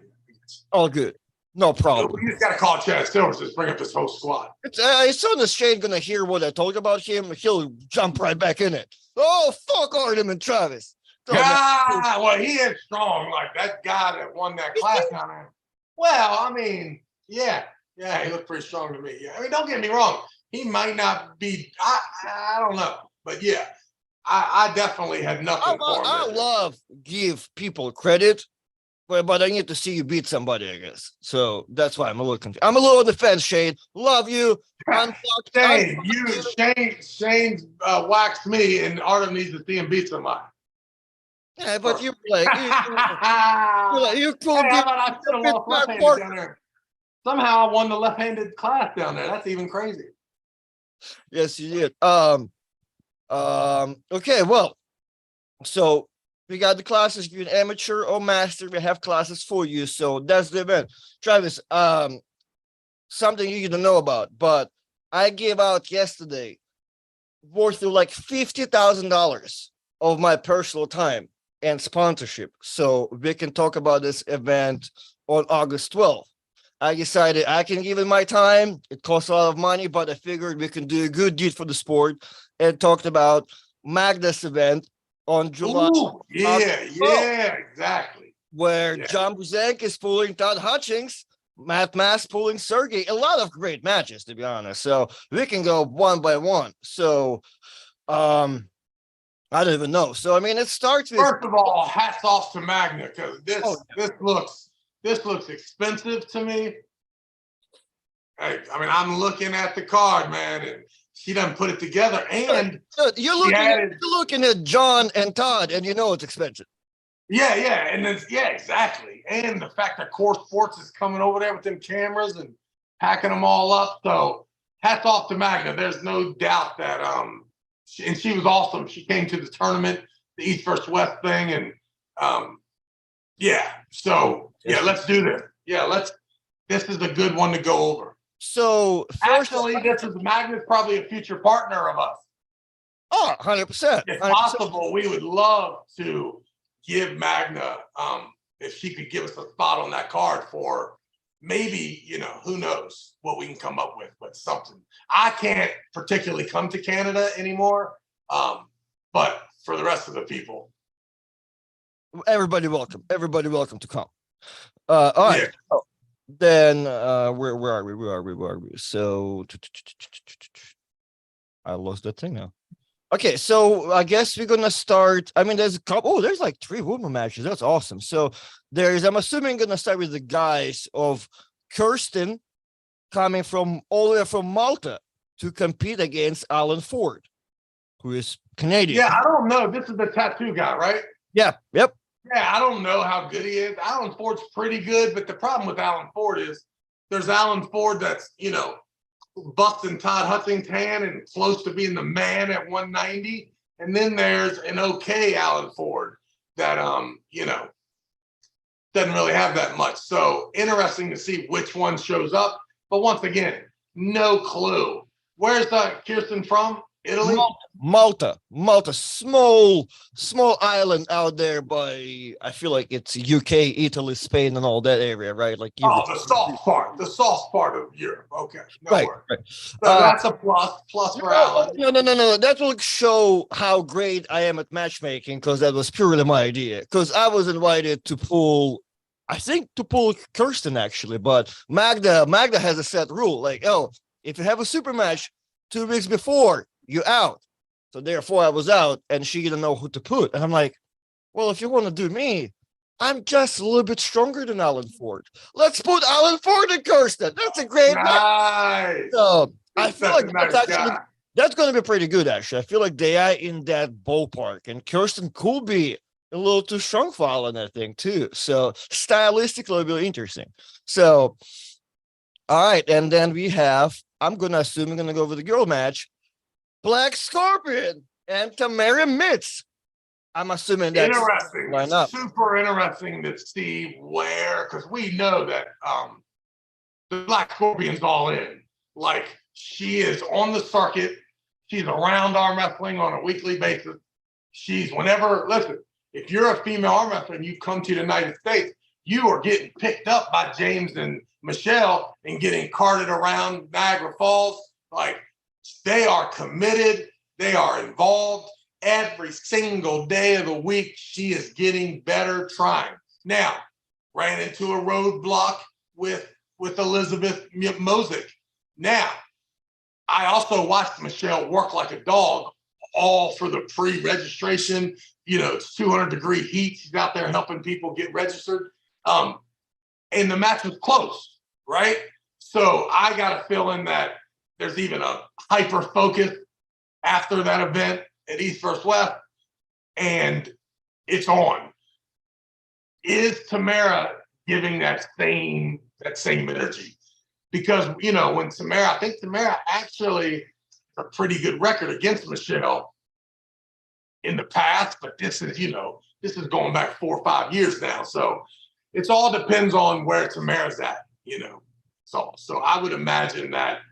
All good. No problem. We just got to call Chad Silvers to bring up this whole squad. As soon as Shane gonna hear what I told about him, he'll jump right back in it. Oh, fuck Artem and Travis. Well, he is strong, like that guy that won that class down there. Well, I mean, yeah, he looked pretty strong to me. Yeah, I mean, don't get me wrong. He might not be. I don't know, but yeah, I definitely had nothing for him. I love give people credit. But I need to see you beat somebody, I guess. So that's why I'm a little confused. I'm a little on the fence, Shane. Love you. Shane waxed me, and Artem needs to see him beat somebody. Yeah, but you like you cool. Hey, how about I should have lost left-handed down there? Somehow I won the left-handed class down there. That's even crazy. Yes, you did. Okay, well, so. We got the classes. If you're an amateur or master, we have classes for you. So that's the event. Travis, something you don't know about, but I gave out yesterday worth of like $50,000 of my personal time and sponsorship. So we can talk about this event on August 12th. I decided I can give it my time. It costs a lot of money, but I figured we can do a good deed for the sport and talked about Magnus event on July. Ooh, yeah, exactly. Where Yeah. John Buzank is pulling Todd Hutchings, Matt Mass pulling Sergey. A lot of great matches, to be honest. So we can go one by one. So I don't even know. So I mean, it starts with First of all, hats off to Magna because Oh, this looks expensive to me. I mean, I'm looking at the card, man, and she doesn't put it together. And you're you're looking at John and Todd, and you know it's expensive. yeah, and then exactly. And the fact that Core Sports is coming over there with them cameras and packing them all up. So hats off to Magna. There's no doubt that she was awesome. She came to the tournament, the East versus West thing, and yeah. So yeah, let's do this. Yeah, this is a good one to go over. So Actually, this is Magna's probably a future partner of us. 100%. If possible, we would love to give Magna, if she could give us a spot on that card for maybe, who knows what we can come up with, but something. I can't particularly come to Canada anymore, but for the rest of the people. Everybody welcome to come. All right. Yeah. Oh, then where are we? So I lost that thing now. Okay, so I guess we're gonna start. I mean, there's a couple. Oh, there's like 3 women matches. That's awesome. So I'm assuming, gonna start with the guys of Kirsten coming from all the way from Malta to compete against Alan Ford, who is Canadian. Yeah, I don't know. This is the tattoo guy, right? Yeah. Yep. Yeah, I don't know how good he is. Alan Ford's pretty good, but the problem with Alan Ford is there's Alan Ford that's, busting Todd Hutchings' hand and close to being the man at 190. And then there's an okay Alan Ford that, doesn't really have that much. So interesting to see which one shows up. But once again, no clue. Where's Kirsten from? Italy? Malta, small island out there by, I feel like it's UK, Italy, Spain, and all that area, right? Like the soft part of Europe. Okay, right. So that's a plus for Alan. No. That will show how great I am at matchmaking, because that was purely my idea. Because I was invited to pull Kirsten actually, but Magda has a set rule, like, if you have a super match 2 weeks before, you're out. So therefore I was out, and she didn't know who to put. And I'm like, well, if you want to do me, I'm just a little bit stronger than Alan Ford. Let's put Alan Ford and Kirsten. That's a great match. So I feel like that's going to be pretty good, actually. I feel like they are in that ballpark, and Kirsten could be a little too strong for Alan, I think, too. So stylistically, it'll be interesting. So, all right. And then we have, I'm going to go over the girl match. Black Scorpion and Tamara Mitz. I'm assuming that's interesting. Lineup. Super interesting to see where, because we know that the Black Scorpion's all in. Like, she is on the circuit. She's around arm wrestling on a weekly basis. Listen, if you're a female arm wrestler and you come to the United States, you are getting picked up by James and Michelle and getting carted around Niagara Falls. Like, they are committed. They are involved. Every single day of the week, she is getting better trying. Now, ran into a roadblock with Elizabeth Mosick. Now, I also watched Michelle work like a dog, all for the pre-registration. It's 200-degree heat. She's out there helping people get registered. And the match was close, right? So I got a feeling that there's even a hyper focus after that event at East versus West, and it's on. Is Tamara giving that same energy? Because when I think Tamara actually a pretty good record against Michelle in the past, but this is going back 4 or 5 years now. So it all depends on where Tamara's at, So I would imagine that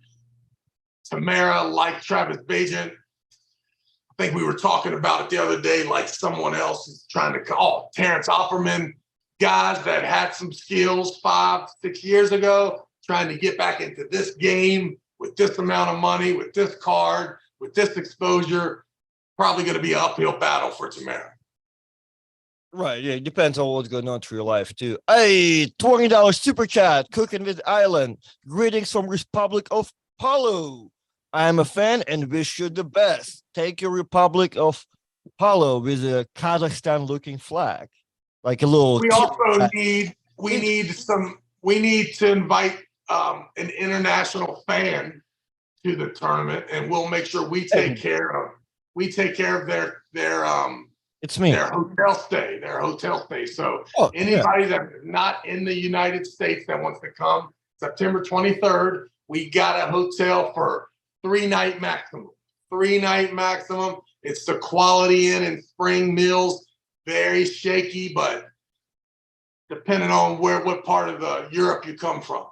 Tamara, like Travis Bagent, I think we were talking about it the other day, like someone else is trying to call Terrence Opperman, guys that had some skills 5, 6 years ago, trying to get back into this game with this amount of money, with this card, with this exposure. probably going to be an uphill battle for Tamara. Right, yeah, it depends on what's going on through your life too. Hey, $20 super chat, cooking with Island. Greetings from Republic of Palau. I am a fan and wish you the best. Take your Republic of Palau with a Kazakhstan looking flag. Like a little We also need to invite an international fan to the tournament, and we'll make sure we take care of it's me. Their hotel stay. So anybody that's not in the United States that wants to come, September 23rd, we got a hotel for 3-night maximum. 3-night maximum. It's the Quality Inn in Spring Mills. Very shaky, but depending on what part of Europe you come from.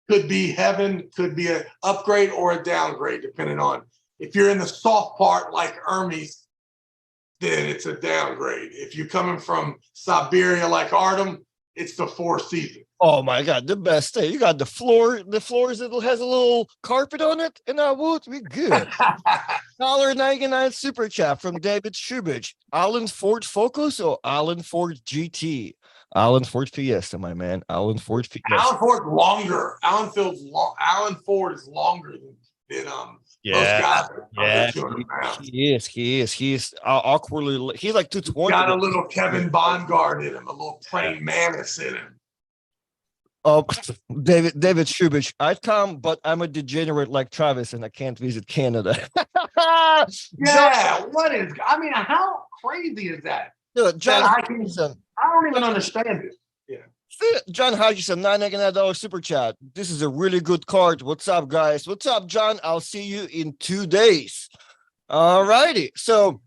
Could be heaven, could be an upgrade or a downgrade, depending on if you're in the soft part like Hermes, then it's a downgrade. If you're coming from Siberia like Artem, it's the Four Seasons. Oh my God, the best thing. You got the floors that has a little carpet on it, and I would be good. $1.99 super chat from David Shubich. Alan Ford Focus or Alan Ford GT? Alan Ford Fiesta, my man. Alan Ford Fiesta. Alan Ford's longer. Alan Ford is longer than most guys under 200 pounds. He is. He's awkwardly. He's like 220. Got a little Kevin Bongard in him, a little Praying Mantis in him. Oh, David Shubich. I'd come, but I'm a degenerate like Travis, and I can't visit Canada. Yeah, how crazy is that? John Hutchinson. I don't even understand it. Yeah. John Hutchinson, $9.99 super chat. This is a really good card. What's up, guys? What's up, John? I'll see you in 2 days. All righty. So,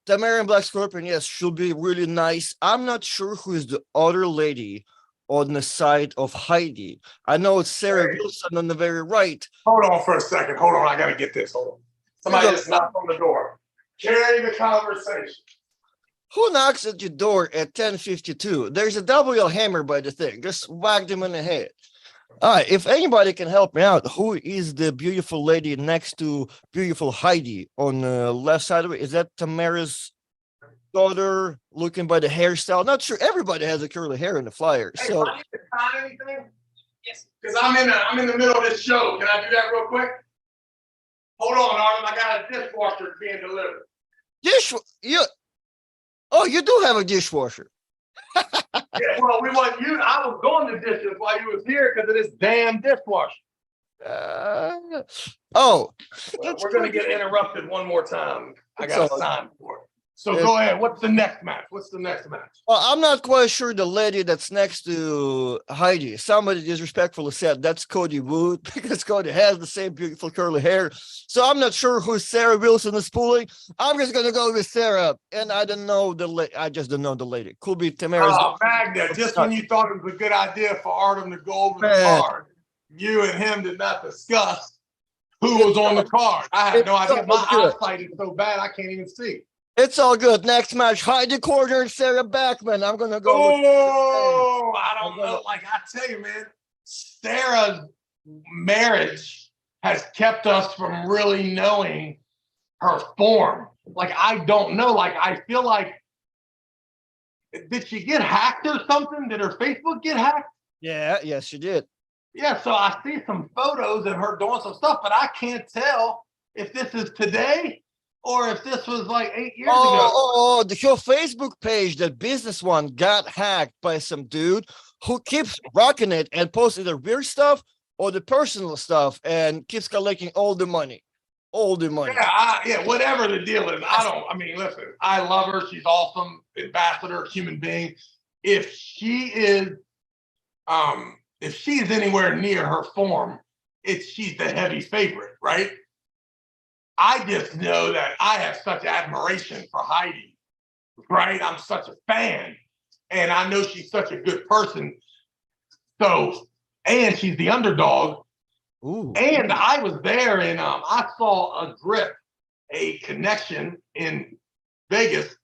Tamarian Black Scorpion, yes, she'll be really nice. I'm not sure who is the other lady on the side of Heidi. I know it's Sarah Wilson on the very right. Hold on for a second. Hold on. I got to get this. Hold on. Somebody just knocked on the door. Carry the conversation. Who knocks at your door at 10:52? There's a WL hammer by the thing. Just whack them in the head. All right, if anybody can help me out, who is the beautiful lady next to beautiful Heidi on the left side of it? Is that Tamara's daughter looking by the hairstyle? Not sure. Everybody has a curly hair in the flyer. Hey, so I need to sign anything? Yes. Because I'm in the middle of this show. Can I do that real quick? Hold on, Artem. I got a dishwasher being delivered. You do have a dishwasher. Yeah, well, we want you. I was doing the dishes while you was here because of this damn dishwasher. We're going to get interrupted one more time. I got a sign for it. So go ahead. What's the next match? Well, I'm not quite sure the lady that's next to Heidi. Somebody disrespectfully said that's Cody Wood because Cody has the same beautiful curly hair. So I'm not sure who Sarah Wilson is pulling. I'm just going to go with Sarah. And I don't know the lady. I just don't know the lady. Could be Tamara's. Oh, Magda, just when you thought it was a good idea for Artem to go over the card, you and him did not discuss who was on the card. I have no idea. My eyesight is so bad I can't even see. It's all good. Next match, Heidi Corner and Sarah Backman. I'm going to go. I don't know. Like I tell you, man, Sarah's marriage has kept us from really knowing her form. Like, I don't know. Like, I feel like, did she get hacked or something? Did her Facebook get hacked? Yeah, yes, she did. Yeah, so I see some photos of her doing some stuff, but I can't tell if this is today or if this was like 8 years ago. The whole Facebook page, that business one, got hacked by some dude who keeps rocking it and posting the weird stuff or the personal stuff and keeps collecting all the money. Yeah, whatever the deal is. Listen, I love her. She's awesome, ambassador, human being. If she is anywhere near her form, she's the heavy favorite, right? I just know that I have such admiration for Heidi, right? I'm such a fan, and I know she's such a good person. So, and she's the underdog. Ooh. And I was there, and I saw a connection in Vegas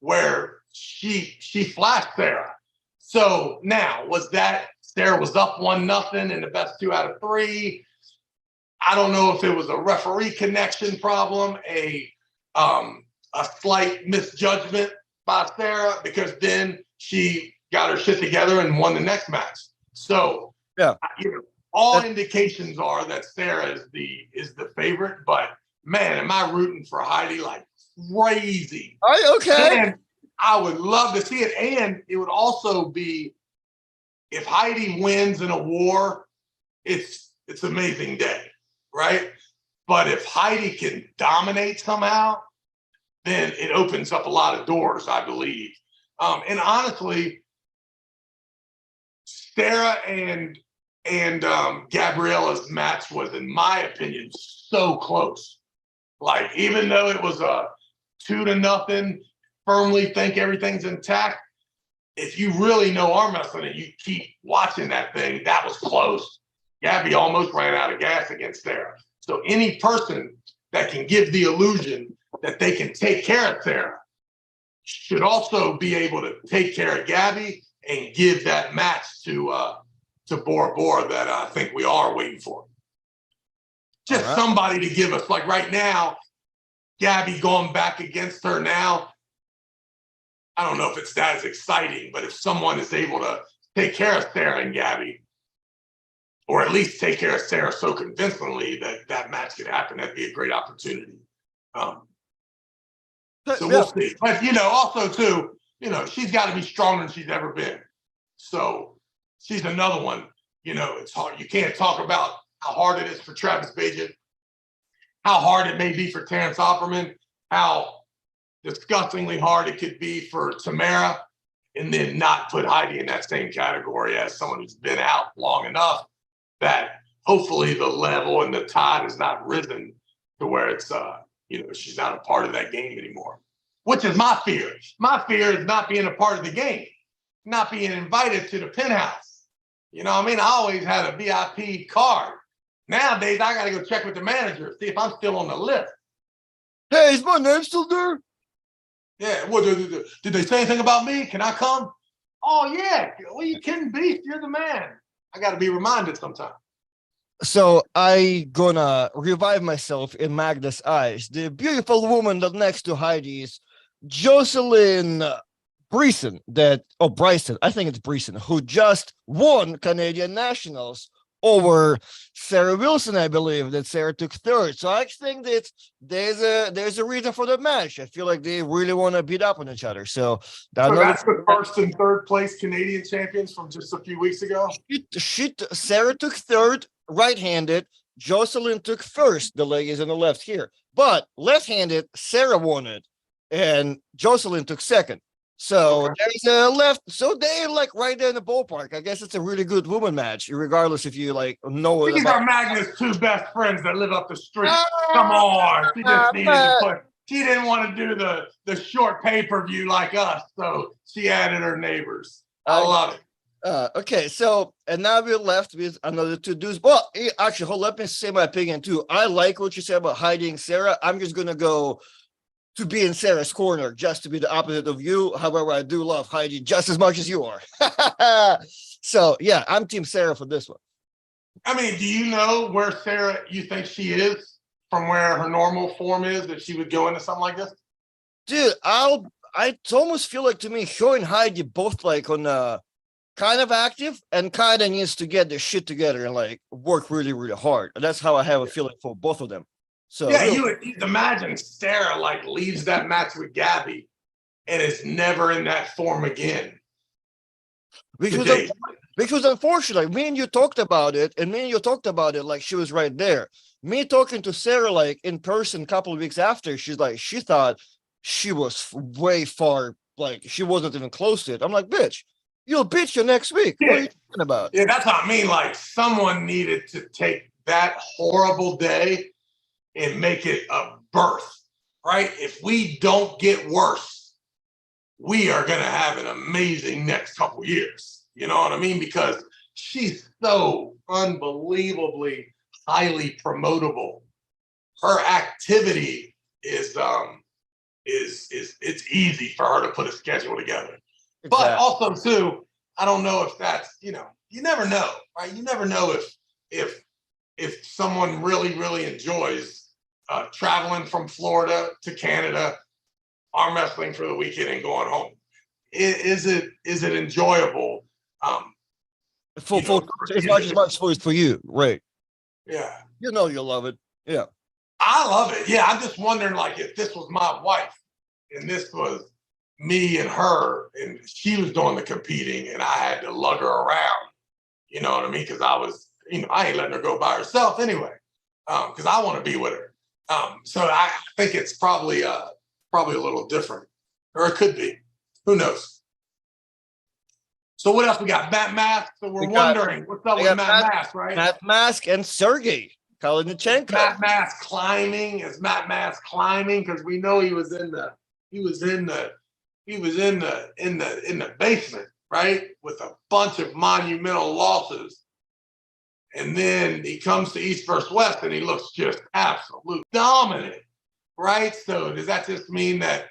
where she flashed Sarah. So now, was that Sarah was up 1-0 in the best 2 out of 3? I don't know if it was a referee connection problem, a a slight misjudgment by Sarah, because then she got her shit together and won the next match. So Yeah. All indications are that Sarah is the favorite, but man, am I rooting for Heidi like crazy. Are you okay? And I would love to see it. And it would also be, if Heidi wins in a war, it's amazing day, right? But if Heidi can dominate somehow, then it opens up a lot of doors, I believe. And honestly, Sarah and Gabriella's match was, in my opinion, so close. Like, even though it was a 2-0, firmly think everything's intact, if you really know arm wrestling and you keep watching that thing, that was close. Gabby almost ran out of gas against Sarah. So any person that can give the illusion that they can take care of Sarah should also be able to take care of Gabby and give that match to Bora Bora that I think we are waiting for. Just somebody to give us, like right now, Gabby going back against her now, I don't know if it's that as exciting, but if someone is able to take care of Sarah and Gabby, or at least take care of Sarah so convincingly that that match could happen, that'd be a great opportunity. So we'll see. But, also too, she's got to be stronger than she's ever been. So she's another one. It's hard. You can't talk about how hard it is for Travis Bagent, how hard it may be for Terrence Opperman, how disgustingly hard it could be for Tamara, and then not put Heidi in that same category as someone who's been out long enough that hopefully the level and the tide has not risen to where it's, she's not a part of that game anymore, which is my fear. My fear is not being a part of the game, not being invited to the penthouse. I always had a VIP card. Nowadays, I got to go check with the manager, see if I'm still on the list. Hey, is my name still there? Yeah, what did they say anything about me? Can I come? Oh, yeah. Well, you kidding, Beast? You're the man. I got to be reminded sometime. So I gonna revive myself in Magda's eyes. The beautiful woman that next to Heidi is Jocelyn Bryson, I think it's Bryson, who just won Canadian Nationals over Sarah Wilson, I believe, that Sarah took third. So I think that there's a reason for the match. I feel like they really want to beat up on each other. So that's the first and third place Canadian champions from just a few weeks ago. Sarah took third, right-handed. Jocelyn took first. The leg is on the left here. But left-handed, Sarah won it, and Jocelyn took second. So there's a left. So they're like right there in the ballpark. I guess it's a really good woman match, regardless if you know. These are Magna's two best friends that live up the street. Come on, she just needed to put. She didn't want to do the short pay-per-view like us, so she added her neighbors. I love it. Okay, so and now we're left with another two dudes. Well, actually, let me say my opinion too. I like what you said about hiding Sarah. I'm just gonna go to be in Sarah's corner, just to be the opposite of you. However, I do love Heidi just as much as you are. So, yeah, I'm Team Sarah for this one. Do you know where Sarah, you think she is from where her normal form is, that she would go into something like this? Dude, I almost feel like, to me, her and Heidi both like on kind of active and kind of needs to get their shit together and work really, really hard. And that's how I have a feeling for both of them. So yeah, you would imagine Sarah leaves that match with Gabby and is never in that form again. Because unfortunately, me and you talked about it, like she was right there. Me talking to Sarah in person a couple of weeks after, she thought she was way far, she wasn't even close to it. I'm like, bitch, you'll beat you next week. Yeah. What are you talking about? Yeah, that's what I mean. Someone needed to take that horrible day and make it a birth, right? If we don't get worse, we are going to have an amazing next couple of years. You know what I mean? Because she's so unbelievably highly promotable. Her activity is it's easy for her to put a schedule together. Exactly. But also too, I don't know if that's, you never know, right? You never know if someone really, really enjoys traveling from Florida to Canada, arm wrestling for the weekend and going home. Is it enjoyable? For, You know, for as much for you, right? Yeah. You know you love it. Yeah. I love it. Yeah, I'm just wondering, like, if this was my wife and this was me and her, and she was doing the competing, and I had to lug her around. You know what I mean? Because I was, I ain't letting her go by herself anyway, because I want to be with her. So I think it's probably a little different, or it could be. Who knows? So what else we got? Matt Mask. So we're wondering what's up with Matt Mask, right? Matt Mask and Sergey Kalinichenko. Matt Mask climbing. Is Matt Mask climbing? Because we know he was in the basement, right? With a bunch of monumental losses. And then he comes to East versus West and he looks just absolute dominant, right? So does that just mean that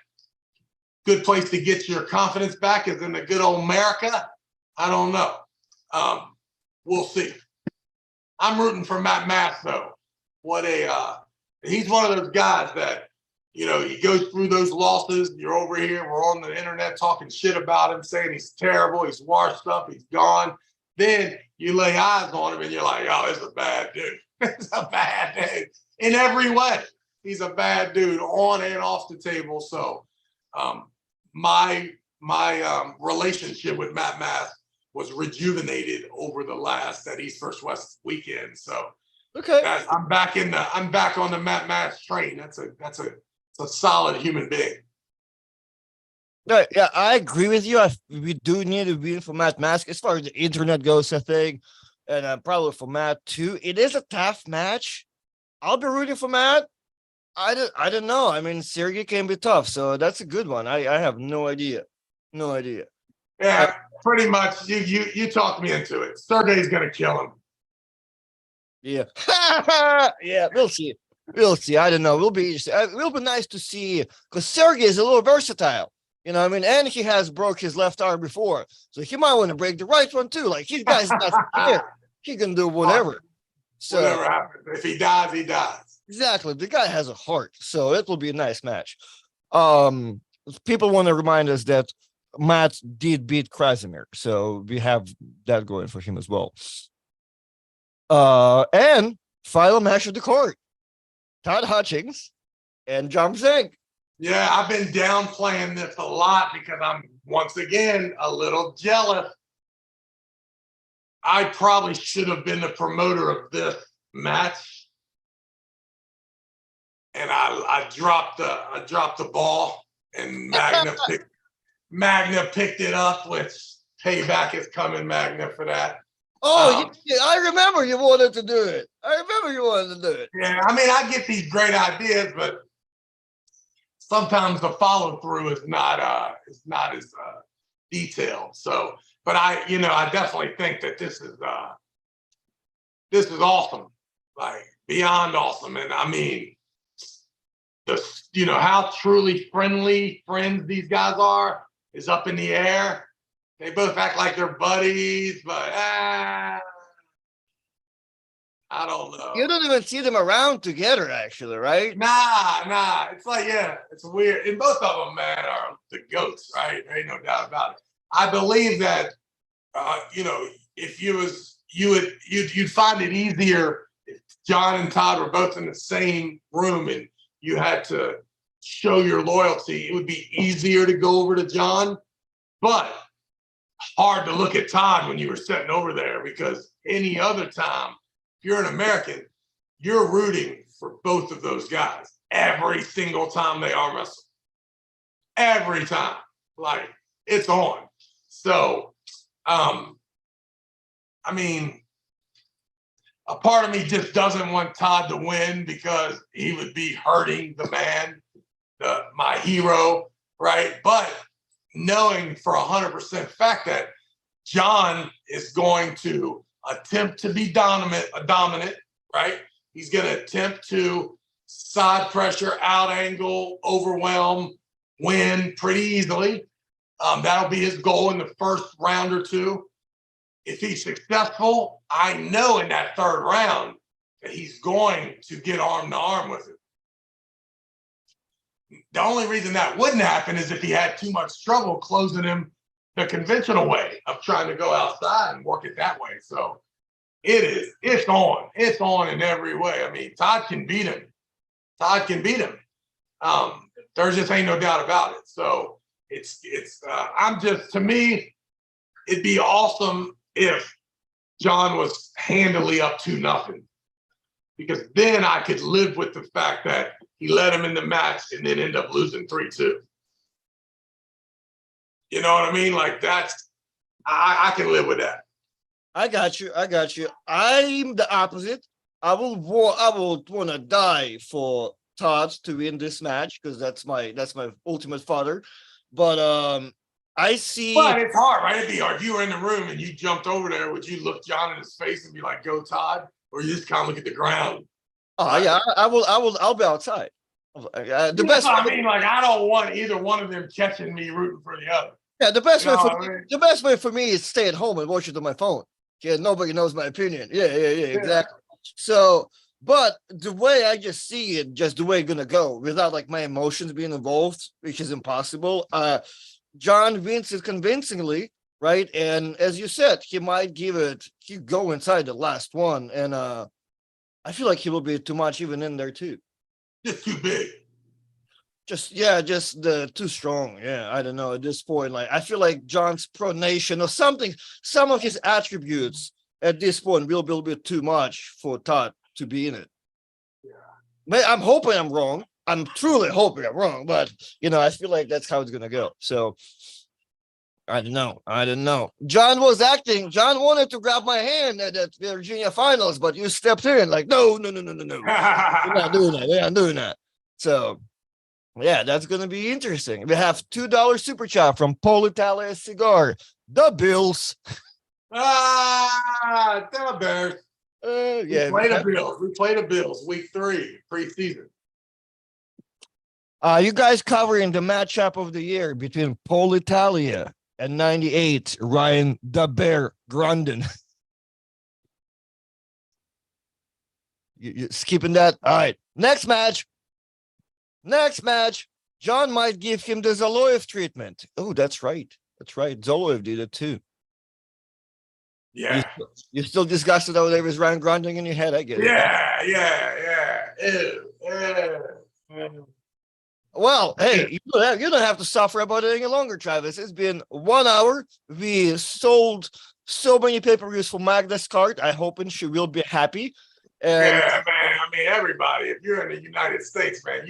good place to get your confidence back is in the good old America? I don't know. We'll see. I'm rooting for Matt Mask though. He's one of those guys that, he goes through those losses. You're over here, we're on the internet talking shit about him, saying he's terrible, he's washed up, he's gone. Then you lay eyes on him and you're like, oh, this is a bad dude. It's a bad dude in every way. He's a bad dude on and off the table. So my relationship with Matt Mask was rejuvenated over the last that East vs. West weekend. So okay, I'm back on the Matt Mask train. That's a solid human being. Right, yeah, I agree with you. We do need to be in for Matt Mask as far as the internet goes, I think, and probably for Matt too. It is a tough match. I'll be rooting for Matt. I don't know. I mean, Sergey can be tough, so that's a good one. I have no idea, no idea. Yeah, pretty much. You talked me into it. Sergey's gonna kill him. Yeah, yeah, we'll see. We'll see. I don't know. It'll be nice to see because Sergey is a little versatile. You know what I mean? And he has broke his left arm before. So he might want to break the right one too. Like, his guy's not scared. He can do whatever. So whatever happens. If he dies, he dies. Exactly. The guy has a heart. So it will be a nice match. People want to remind us that Matt did beat Krasimir. So we have that going for him as well. And final match of the card. Todd Hutchings and John Zank. Yeah, I've been downplaying this a lot because I'm, once again, a little jealous. I probably should have been the promoter of this match. And I dropped the ball, and Magna picked it up, which payback is coming, Magna, for that. Oh, I remember you wanted to do it. Yeah, I mean, I get these great ideas, but sometimes the follow through is not as detailed. So, but I definitely think that this is awesome, like beyond awesome. And I mean, how truly friends these guys are is up in the air. They both act like they're buddies, but I don't know. You don't even see them around together, actually, right? Nah. It's like, yeah, it's weird. And both of them, man, are the goats, right? There ain't no doubt about it. I believe that, if you'd find it easier if John and Todd were both in the same room and you had to show your loyalty. It would be easier to go over to John, but hard to look at Todd when you were sitting over there, because any other time, if you're an American, you're rooting for both of those guys every single time they arm wrestle. Every time. Like, it's on. So, I mean, a part of me just doesn't want Todd to win because he would be hurting the man, my hero, right? But knowing for 100% fact that John is going to attempt to be dominant, right? He's going to attempt to side pressure, out angle, overwhelm, win pretty easily. That'll be his goal in the first round or two. If he's successful, I know in that third round that he's going to get arm to arm with him. The only reason that wouldn't happen is if he had too much trouble closing him the conventional way of trying to go outside and work it that way. So it's on. It's on in every way. I mean, Todd can beat him. Todd can beat him. There just ain't no doubt about it. So I'm just, to me, it'd be awesome if John was handily up 2-0, because then I could live with the fact that he led him in the match and then end up losing 3-2. You know what I mean? Like I can live with that. I got you. I got you. I'm the opposite. I will want to die for Todd to win this match because that's my ultimate father. But I see. But it's hard, right? It'd be hard. If you were in the room and you jumped over there, would you look John in his face and be like, "Go, Todd," or you just kind of look at the ground? Oh yeah, I'll be outside. The best. I mean, like I don't want either one of them catching me rooting for the other. Yeah, the best way for I mean? the best way for me is stay at home and watch it on my phone. Yeah, nobody knows my opinion. Yeah, exactly. So, but the way I just see it, just the way it's gonna go, without like my emotions being involved, which is impossible. John wins it convincingly, right? And as you said, he might go inside the last one, and I feel like he will be too much even in there too. Just too big. Just too strong. Yeah, I don't know at this point. Like I feel like John's pronation or something, some of his attributes at this point will be a bit too much for Todd to be in it. Yeah, I'm hoping I'm wrong. I'm truly hoping I'm wrong, but I feel like that's how it's gonna go. So I don't know. John wanted to grab my hand at that Virginia finals, but you stepped in like, no. We're not doing that. We're not doing that. So yeah, that's going to be interesting. We have $2 super chat from Paul Italia Cigar. The Bills. The Bears. Yeah, We play the Bills week 3 preseason. You guys covering the matchup of the year between Paul Italia and 98 Ryan the Bear Grunden. You skipping that? All right. Next match. John might give him the Zoloev treatment. Oh, that's right. Zoloev did it too. Yeah. You still disgusted over there with Ryan Grunding in your head? I get it. Yeah. Well, hey, you don't have to suffer about it any longer, Travis. It's been 1 hour. We sold so many pay-per-views for Magda's card. I hope she will be happy. And yeah, man. I mean, everybody, if you're in the United States, man,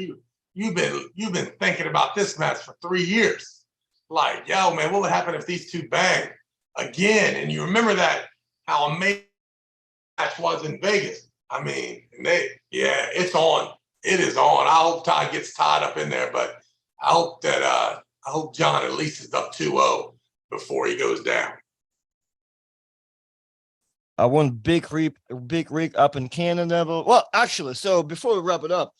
you've been thinking about this match for 3 years. Like, yo, man, what would happen if these two bang again? And you remember how amazing the match was in Vegas. I mean, it's on. It is on. I hope Todd gets tied up in there, but I hope John at least is up 2-0 before he goes down. I want Big Rick up in Canada. Well, actually, so before we wrap it up,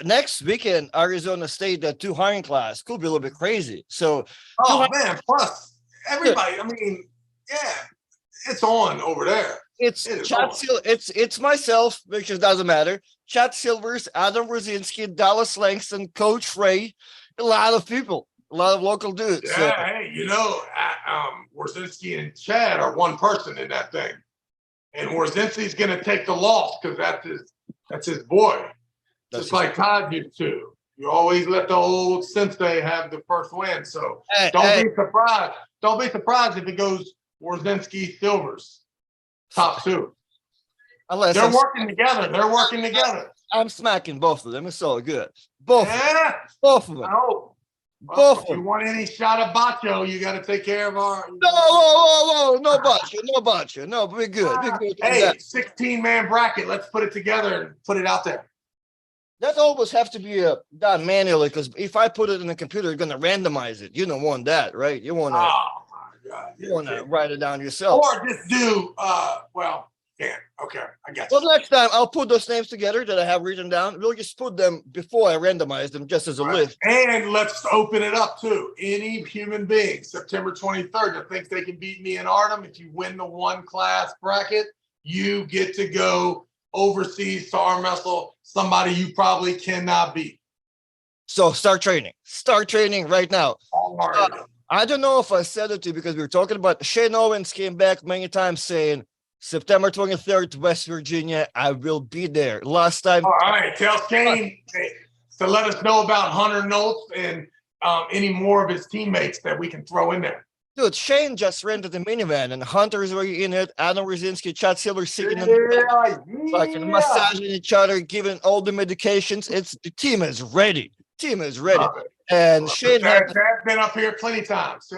next weekend, Arizona State, that 2 hiring class could be a little bit crazy. So, man, plus everybody. I mean, yeah, it's on over there. It's it's myself, which doesn't matter. Chad Silvers, Adam Rosinski, Dallas Langston, Coach Ray, a lot of people, a lot of local dudes. Yeah, so. hey, Rosinski and Chad are one person in that thing, and Rosinski's going to take the loss because that's his boy. Just like Todd did too. You always let the old sensei have the first win. So don't be surprised. Don't be surprised if it goes Rosinski Silvers top 2. Unless they're working together. I'm smacking both of them. It's all good. Both of them. I hope. Well, if you want any shot of bacho, you got to take care of our. Whoa! No bacho. No, we're good. Hey, 16-man bracket. Let's put it together and put it out there. That always have to be done manually, because if I put it in the computer, you're gonna randomize it. You don't want that, right? You want to. Oh my God! You want to write it down yourself, or just do. Yeah. Okay, I got you. Well, next time I'll put those names together that I have written down. We'll just put them before I randomize them, just as a list. And let's open it up to any human being, September 23rd, that thinks they can beat me in Artem. If you win the 1-class bracket, you get to go overseas to arm wrestle somebody you probably cannot beat. So start training. Start training right now. Hard. I don't know if I said it to you because we were talking about Shane Owens came back many times saying September 23rd, West Virginia. I will be there. Last time. All right, tell Shane to let us know about Hunter Notes and any more of his teammates that we can throw in there. Dude, Shane just rented a minivan and Hunter is already in it. Adam Rosinski, Chad Silver sitting in the fucking massaging each other, giving all the medications. The team is ready. Team is ready. And Shane Chad's been up here plenty times.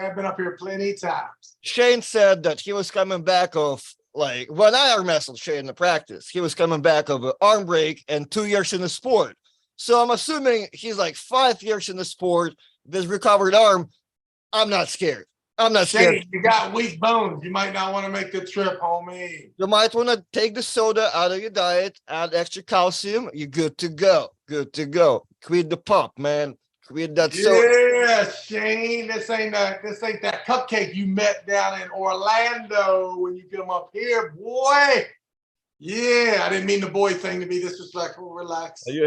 Shane said that he was coming back of like when I arm wrestled Shane in the practice, he was coming back of an arm break and 2 years in the sport. So I'm assuming he's like 5 years in the sport, this recovered arm. I'm not scared. I'm not scared. Shane, you got weak bones. You might not want to make the trip, homie. You might want to take the soda out of your diet, add extra calcium. You're good to go. Good to go. Quit the pump, man. Quit that soda. Yeah, Shane. This ain't that cupcake you met down in Orlando when you come up here, boy. Yeah, I didn't mean the boy thing to be disrespectful. Relax. You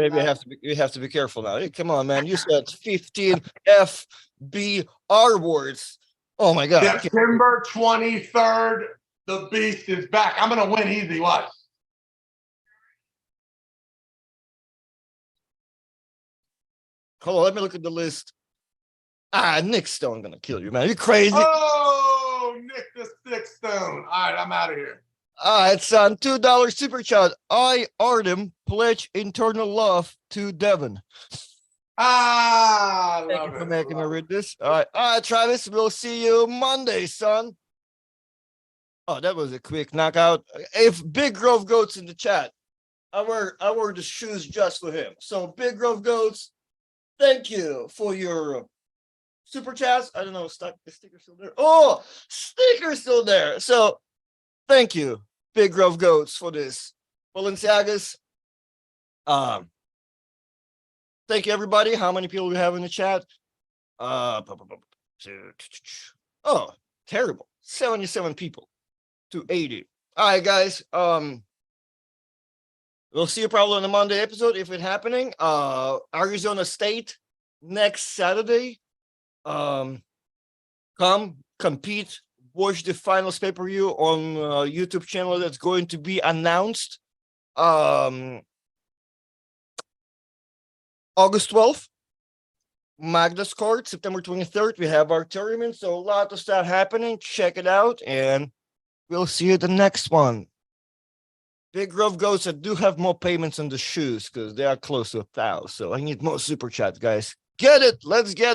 have to be careful now. Hey, come on, man. You said 15 FBR words. Oh my God. September 23rd, the beast is back. I'm gonna win easy. Watch. Hold on, let me look at the list. Nick Stone gonna kill you, man. You crazy? Oh, Nick the Stick Stone. All right, I'm out of here. All right, son. $2 super chat. I, Artem, pledge internal love to Devin. Love Thank you for it. making me read this. All right, Travis. We'll see you Monday, son. Oh, that was a quick knockout. If Big Grove Goats in the chat, I wear the shoes just for him. So Big Grove Goats, thank you for your super chats. I don't know, the sticker's still there. Oh, sticker's still there. So thank you, Big Grove Goats, for this. Balenciagas. Thank you, everybody. How many people do we have in the chat? Oh, terrible. 77 people to 80. All right, guys. We'll see you probably on the Monday episode if it's happening. Arizona State next Saturday. Come compete, watch the finals pay-per-view on YouTube channel that's going to be announced. August 12th, Magda's Court, September 23rd, we have our tournament, so a lot of stuff happening. Check it out, and we'll see you at the next one. Big Grove Goats, I do have more payments on the shoes, because they are close to 1,000, so I need more super chats, guys. Get it! Let's get